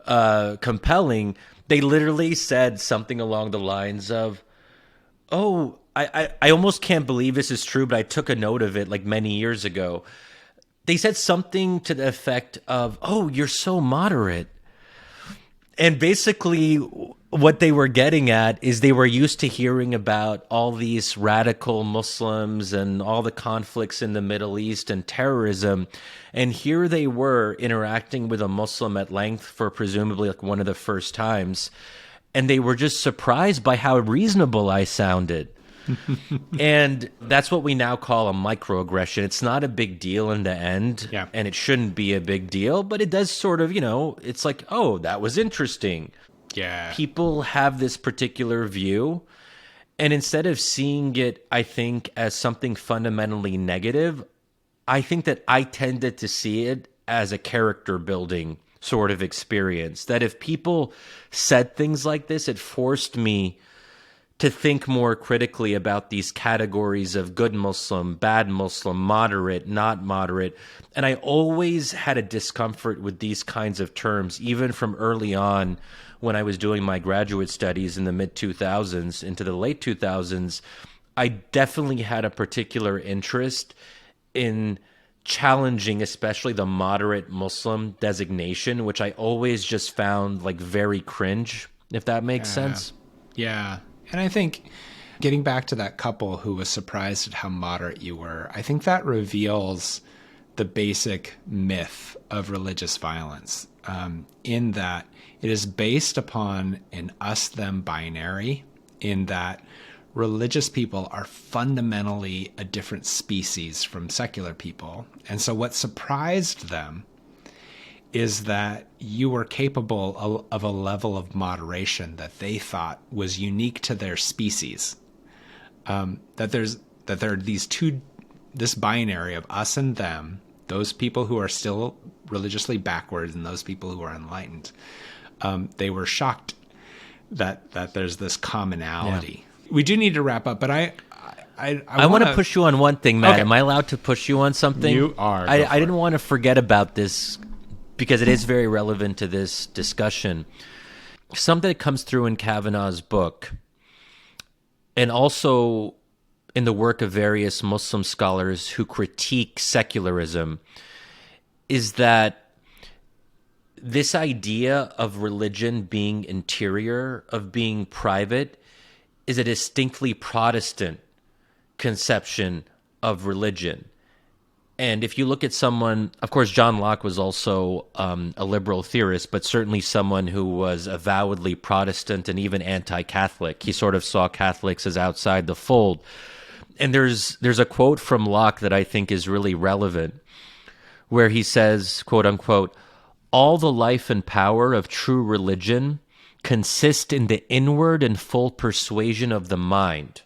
compelling, they literally said something along the lines of, oh, I almost can't believe this is true, but I took a note of it like many years ago. They said something to the effect of, oh, you're so moderate. And basically what they were getting at is they were used to hearing about all these radical Muslims and all the conflicts in the Middle East and terrorism. And here they were interacting with a Muslim at length for presumably like one of the first times. And they were just surprised by how reasonable I sounded. And that's what we now call a microaggression. It's not a big deal in the end, and it shouldn't be a big deal, but it does sort of, it's like, oh, that was interesting. Yeah. People have this particular view, and instead of seeing it, I think, as something fundamentally negative, I think that I tended to see it as a character building sort of experience. That if people said things like this, it forced me to think more critically about these categories of good Muslim, bad Muslim, moderate, not moderate. And I always had a discomfort with these kinds of terms, even from early on when I was doing my graduate studies in the mid-2000s into the late 2000s. I definitely had a particular interest in challenging especially the moderate Muslim designation, which I always just found like very cringe, if that makes sense. Yeah. And I think getting back to that couple who was surprised at how moderate you were, I think that reveals the basic myth of religious violence, in that it is based upon an us-them binary, in that religious people are fundamentally a different species from secular people. And so what surprised them is that you were capable of a level of moderation that they thought was unique to their species. That there are this binary of us and them, those people who are still religiously backwards and those people who are enlightened. They were shocked that there's this commonality. Yeah. We do need to wrap up, but I want to push you on one thing, Matt. Okay. Am I allowed to push you on something? You are. I didn't want to forget about this because it is very relevant to this discussion. Something that comes through in Cavanaugh's book, and also in the work of various Muslim scholars who critique secularism, is that this idea of religion being interior, of being private, is a distinctly Protestant conception of religion. And if you look at someone, of course, John Locke was also a liberal theorist, but certainly someone who was avowedly Protestant and even anti-Catholic. He sort of saw Catholics as outside the fold. And there's a quote from Locke that I think is really relevant, where he says, quote unquote, "All the life and power of true religion consist in the inward and full persuasion of the mind."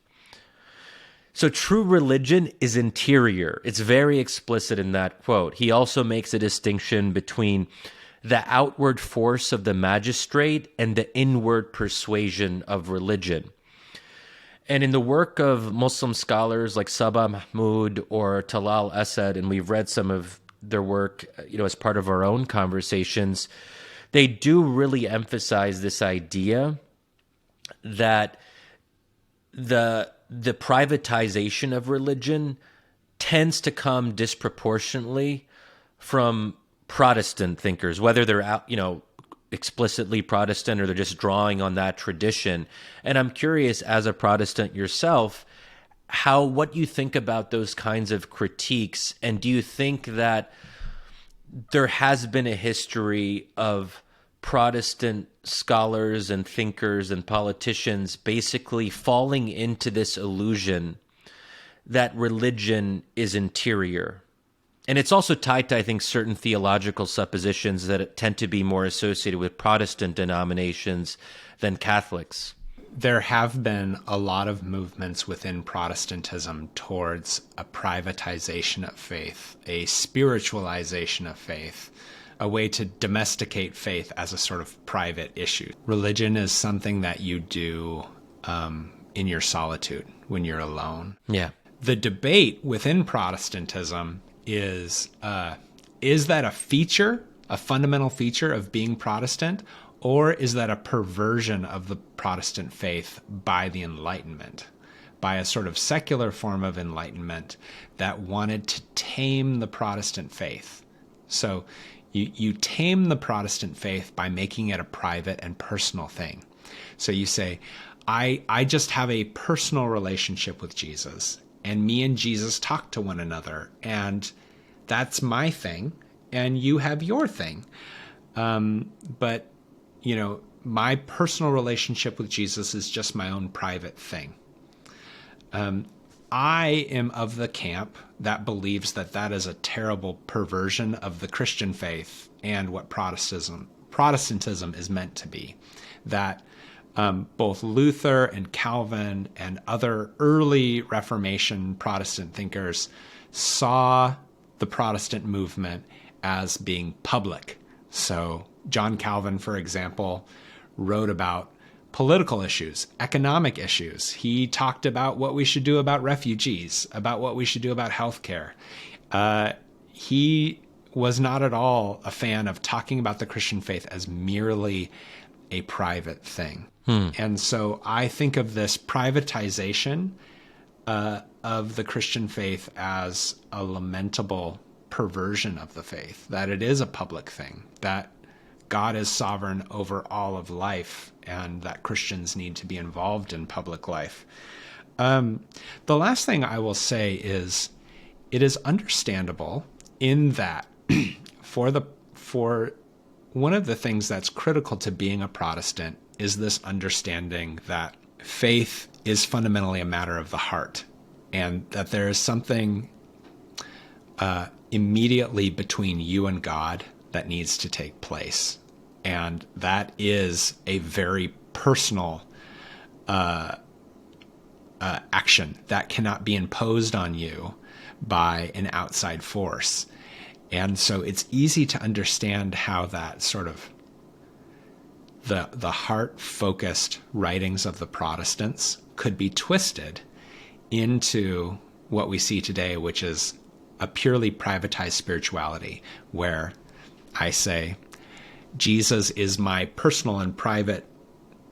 So true religion is interior. It's very explicit in that quote. He also makes a distinction between the outward force of the magistrate and the inward persuasion of religion. And in the work of Muslim scholars like Sabah Mahmood or Talal Asad, and we've read some of their work, as part of our own conversations, they do really emphasize this idea that the privatization of religion tends to come disproportionately from Protestant thinkers, whether they're out, explicitly Protestant or they're just drawing on that tradition. And I'm curious, as a Protestant yourself, what you think about those kinds of critiques, and do you think that there has been a history of Protestant scholars and thinkers and politicians basically falling into this illusion that religion is interior? And it's also tied to, I think, certain theological suppositions that tend to be more associated with Protestant denominations than Catholics. There have been a lot of movements within Protestantism towards a privatization of faith, a spiritualization of faith, a way to domesticate faith as a sort of private issue. Religion is something that you do in your solitude, when you're alone. Yeah. The debate within Protestantism is that a feature, a fundamental feature of being Protestant, or is that a perversion of the Protestant faith by the Enlightenment, by a sort of secular form of Enlightenment that wanted to tame the Protestant faith? So you tame the Protestant faith by making it a private and personal thing. So you say, I just have a personal relationship with Jesus, and me and Jesus talk to one another, and that's my thing, and you have your thing. But my personal relationship with Jesus is just my own private thing. I am of the camp that believes that is a terrible perversion of the Christian faith and what Protestantism is meant to be. That both Luther and Calvin and other early Reformation Protestant thinkers saw the Protestant movement as being public, So John Calvin, for example, wrote about political issues, economic issues. He talked about what we should do about refugees, about what we should do about healthcare. He was not at all a fan of talking about the Christian faith as merely a private thing. And so I think of this privatization of the Christian faith as a lamentable perversion of the faith, that it is a public thing, that God is sovereign over all of life, and that Christians need to be involved in public life. The last thing I will say is it is understandable in that for one of the things that's critical to being a Protestant is this understanding that faith is fundamentally a matter of the heart, and that there is something immediately between you and God that needs to take place. And that is a very personal action that cannot be imposed on you by an outside force. And so it's easy to understand how that sort of the heart-focused writings of the Protestants could be twisted into what we see today, which is a purely privatized spirituality, where I say, Jesus is my personal and private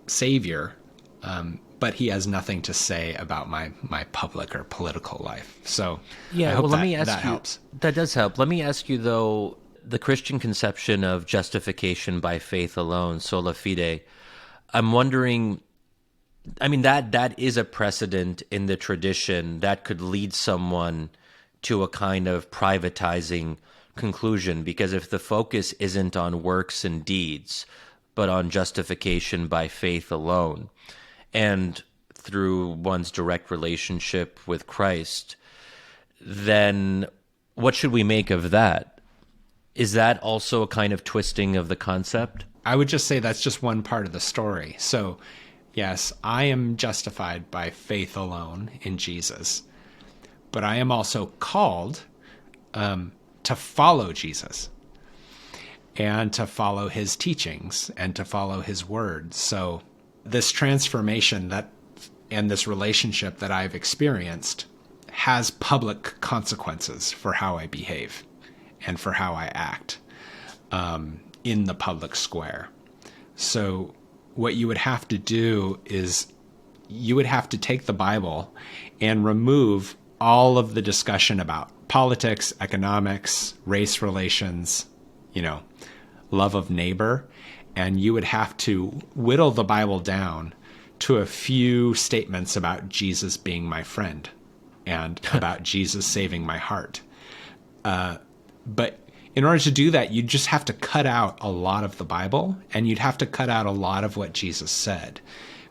savior, but he has nothing to say about my public or political life. So yeah, I hope let me ask that you, helps. That does help. Let me ask you, though, the Christian conception of justification by faith alone, sola fide, I'm wondering, I mean, that is a precedent in the tradition that could lead someone to a kind of privatizing conclusion, because if the focus isn't on works and deeds, but on justification by faith alone, and through one's direct relationship with Christ, then what should we make of that? Is that also a kind of twisting of the concept? I would just say that's just one part of the story. So, yes, I am justified by faith alone in Jesus, but I am also called to follow Jesus and to follow his teachings and to follow his word. So this transformation and this relationship that I've experienced has public consequences for how I behave and for how I act in the public square. So what you would have to do is you would have to take the Bible and remove all of the discussion about politics, economics, race relations, love of neighbor, and you would have to whittle the Bible down to a few statements about Jesus being my friend and about Jesus saving my heart. But in order to do that, you'd just have to cut out a lot of the Bible, and you'd have to cut out a lot of what Jesus said,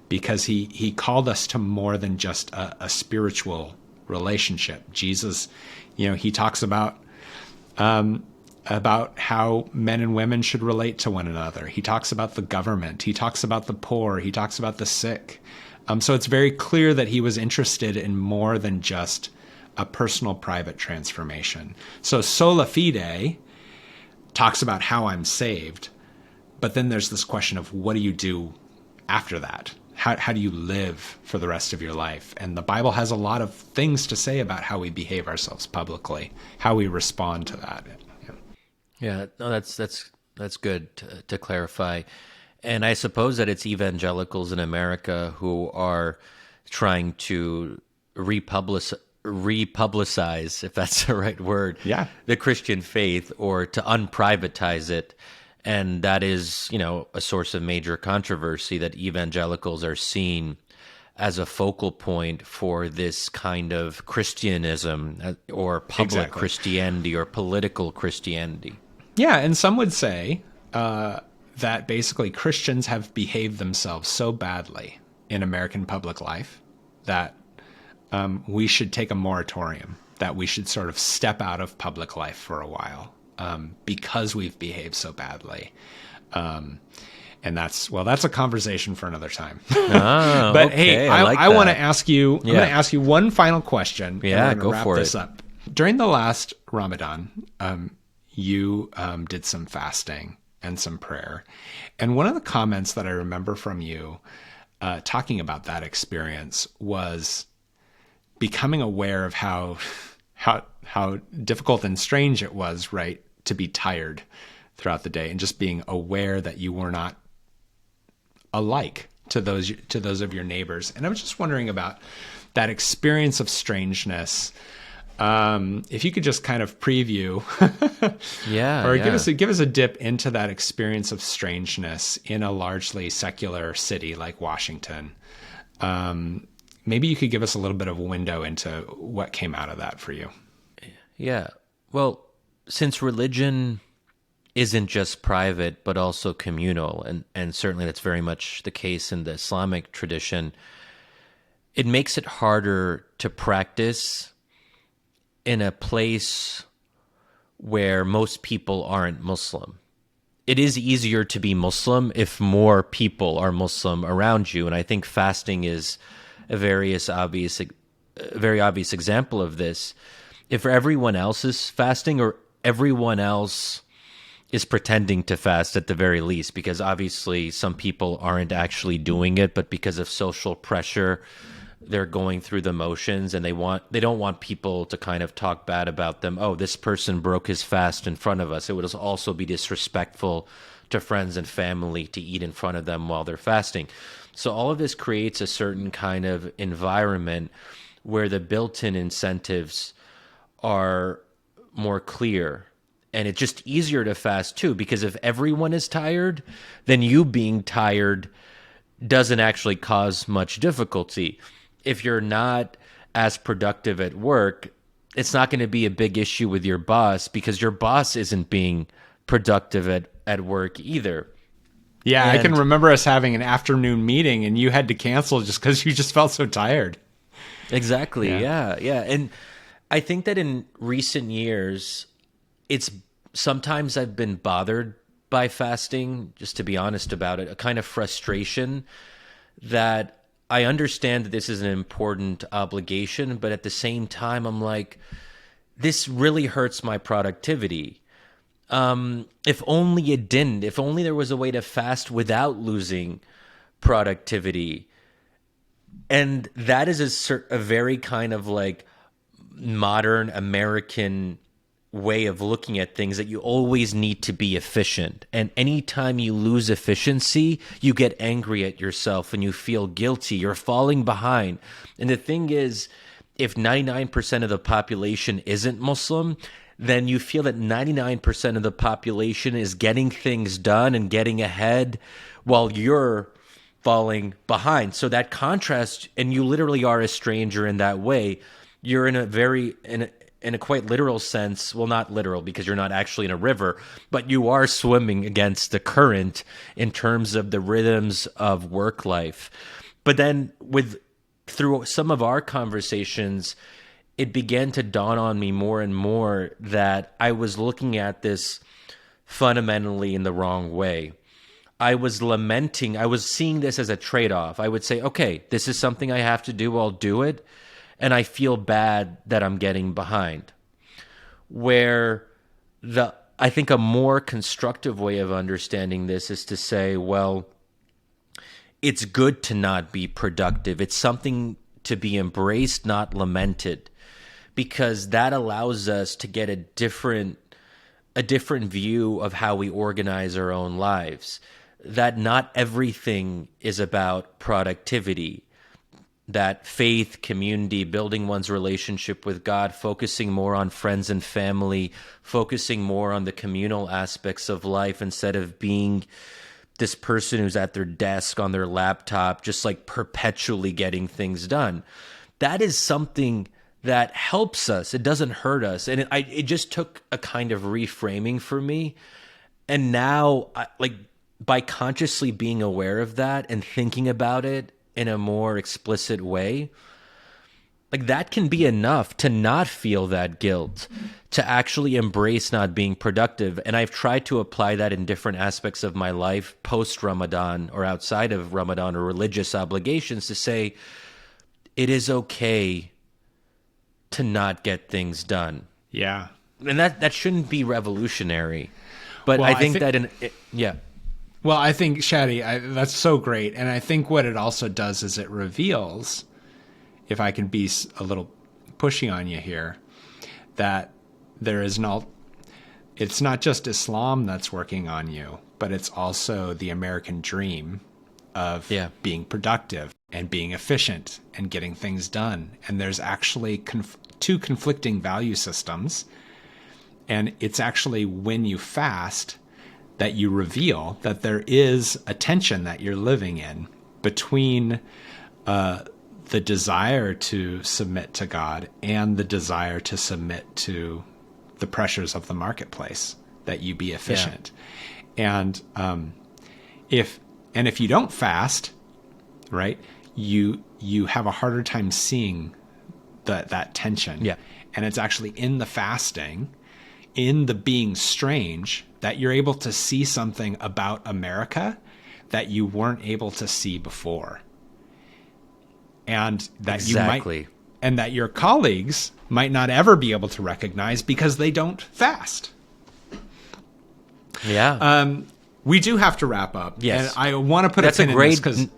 because he called us to more than just a spiritual relationship. Jesus, he talks about how men and women should relate to one another. He talks about the government. He talks about the poor. He talks about the sick. So it's very clear that he was interested in more than just a personal, private transformation. So sola fide talks about how I'm saved, but then there's this question of what do you do after that? How do you live for the rest of your life? And the Bible has a lot of things to say about how we behave ourselves publicly, how we respond to that. Yeah, no, that's good to clarify. And I suppose that it's evangelicals in America who are trying to republicize, if that's the right word, the Christian faith, or to unprivatize it. And that is, a source of major controversy, that evangelicals are seen as a focal point for this kind of Christianism or public Christianity or political Christianity. Yeah, and some would say that basically Christians have behaved themselves so badly in American public life that we should take a moratorium, that we should sort of step out of public life for a while because we've behaved so badly. And that's a conversation for another time. Oh, but okay, hey, I want to ask you, I'm Yeah. going to ask you one final question. Yeah, and we're go gonna for wrap this it. up. During the last Ramadan, you did some fasting, and some prayer. And one of the comments that I remember from you talking about that experience was becoming aware of how difficult and strange it was, right, to be tired throughout the day, and just being aware that you were not alike to those of your neighbors. And I was just wondering about that experience of strangeness. If you could just kind of preview, give us a dip into that experience of strangeness in a largely secular city like Washington. Maybe you could give us a little bit of a window into what came out of that for you. Yeah. Well, since religion isn't just private, but also communal, and certainly that's very much the case in the Islamic tradition, it makes it harder to practice in a place where most people aren't Muslim. It is easier to be Muslim if more people are Muslim around you, and I think fasting is a very obvious example of this. If everyone else is fasting, or everyone else is pretending to fast at the very least, because obviously some people aren't actually doing it, but because of social pressure, they're going through the motions, and they don't want people to kind of talk bad about them. Oh, this person broke his fast in front of us. It would also be disrespectful to friends and family to eat in front of them while they're fasting. So all of this creates a certain kind of environment where the built-in incentives are more clear. And it's just easier to fast too, because if everyone is tired, then you being tired doesn't actually cause much difficulty. If you're not as productive at work, it's not going to be a big issue with your boss, because your boss isn't being productive at work either. Yeah, I can remember us having an afternoon meeting and you had to cancel just because you just felt so tired. Exactly. Yeah. And I think that in recent years, it's sometimes I've been bothered by fasting, just to be honest about it, a kind of frustration that I understand that this is an important obligation, but at the same time, I'm like, this really hurts my productivity. If only it didn't, if only there was a way to fast without losing productivity. And that is a very kind of like modern American way of looking at things, that you always need to be efficient. And anytime you lose efficiency, you get angry at yourself and you feel guilty. You're falling behind. And the thing is, if 99% of the population isn't Muslim, then you feel that 99% of the population is getting things done and getting ahead while you're falling behind. So that contrast, and you literally are a stranger in that way. You're in a quite literal sense, well, not literal because you're not actually in a river, but you are swimming against the current in terms of the rhythms of work life. But then through some of our conversations, it began to dawn on me more and more that I was looking at this fundamentally in the wrong way. I was seeing this as a trade-off. I would say, okay, this is something I have to do, I'll do it. And I feel bad that I'm getting behind. Where I think a more constructive way of understanding this is to say, well, it's good to not be productive. It's something to be embraced, not lamented, because that allows us to get a different view of how we organize our own lives. That not everything is about productivity. That faith, community, building one's relationship with God, focusing more on friends and family, focusing more on the communal aspects of life instead of being this person who's at their desk on their laptop, just like perpetually getting things done. That is something that helps us. It doesn't hurt us. And it just took a kind of reframing for me. And now, by consciously being aware of that and thinking about it in a more explicit way, like that can be enough to not feel that guilt, to actually embrace not being productive. And I've tried to apply that in different aspects of my life, post-Ramadan or outside of Ramadan or religious obligations, to say it is okay to not get things done. Yeah. And that shouldn't be revolutionary. But Well, I think that yeah. Well, I think, Shadi, that's so great. And I think what it also does is it reveals, if I can be a little pushy on you here, that there is it's not just Islam that's working on you, but it's also the American dream of being productive and being efficient and getting things done. And there's actually two conflicting value systems. And it's actually when you fast that you reveal that there is a tension that you're living in between the desire to submit to God and the desire to submit to the pressures of the marketplace, that you be efficient. And if you don't fast, right, you have a harder time seeing that tension. Yeah. And it's actually in the fasting, in the being strange, that you're able to see something about America that you weren't able to see before. And that and that your colleagues might not ever be able to recognize because they don't fast. Yeah. We do have to wrap up. Yes. And I want to put a pin in this because...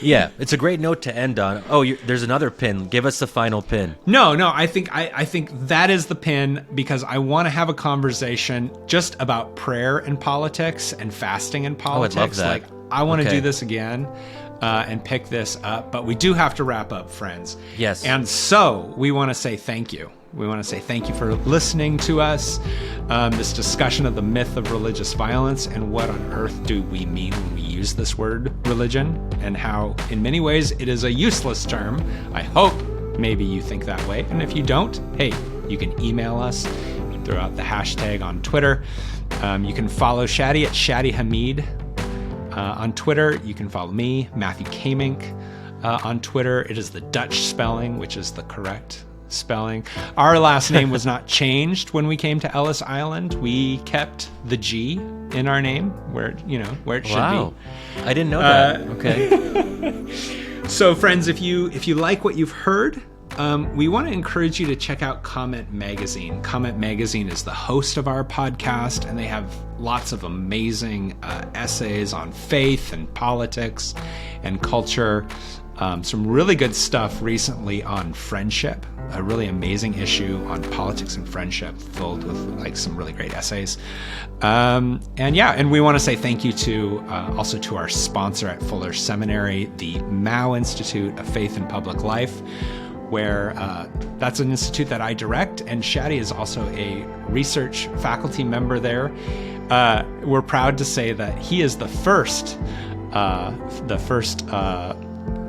Yeah, it's a great note to end on. Oh, there's another pin. Give us the final pin. No, I think that is the pin, because I want to have a conversation just about prayer and politics and fasting and politics. Oh, I love that. Like, I want to do this again and pick this up, but we do have to wrap up, friends. Yes. And so we want to say thank you. We want to say thank you for listening to us, this discussion of the myth of religious violence and what on earth do we mean when we use this word religion, and how in many ways it is a useless term. I hope maybe you think that way. And if you don't, hey, you can email us, throw out the hashtag on Twitter. You can follow Shadi at Shadi Hamid on Twitter. You can follow me, Matthew Kamink, on Twitter. It is the Dutch spelling, which is the correct spelling. Our last name was not changed when we came to Ellis Island. We kept the G in our name where it should be. I didn't know that. Okay. So friends, if you like what you've heard, we want to encourage you to check out Comment Magazine. Comment Magazine is the host of our podcast, and they have lots of amazing essays on faith and politics and culture. Some really good stuff recently on friendship, a really amazing issue on politics and friendship filled with some really great essays. And we want to say thank you to also to our sponsor at Fuller Seminary, the Mao Institute of Faith and Public Life, where that's an institute that I direct, and Shadi is also a research faculty member there. We're proud to say that he is the first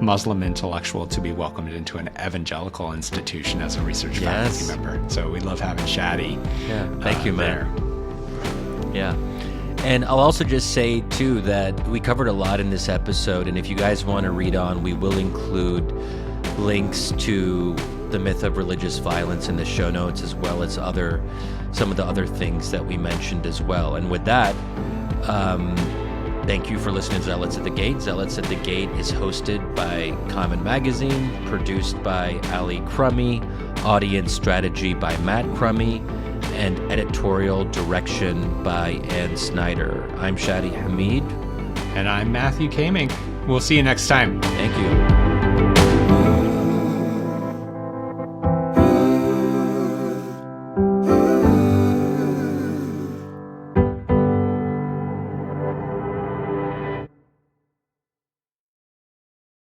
Muslim intellectual to be welcomed into an evangelical institution as a research faculty member. So we love having Shadi. Yeah, thank you, man. There. Yeah. And I'll also just say, too, that we covered a lot in this episode, and if you guys want to read on, we will include links to the myth of religious violence in the show notes, as well as some of the other things that we mentioned as well. And with that, thank you for listening to Zealots at the Gate. Zealots at the Gate is hosted by Comment Magazine, produced by Ali Crummy, audience strategy by Matt Crummy, and editorial direction by Ann Snyder. I'm Shadi Hamid. And I'm Matthew Kamink. We'll see you next time. Thank you.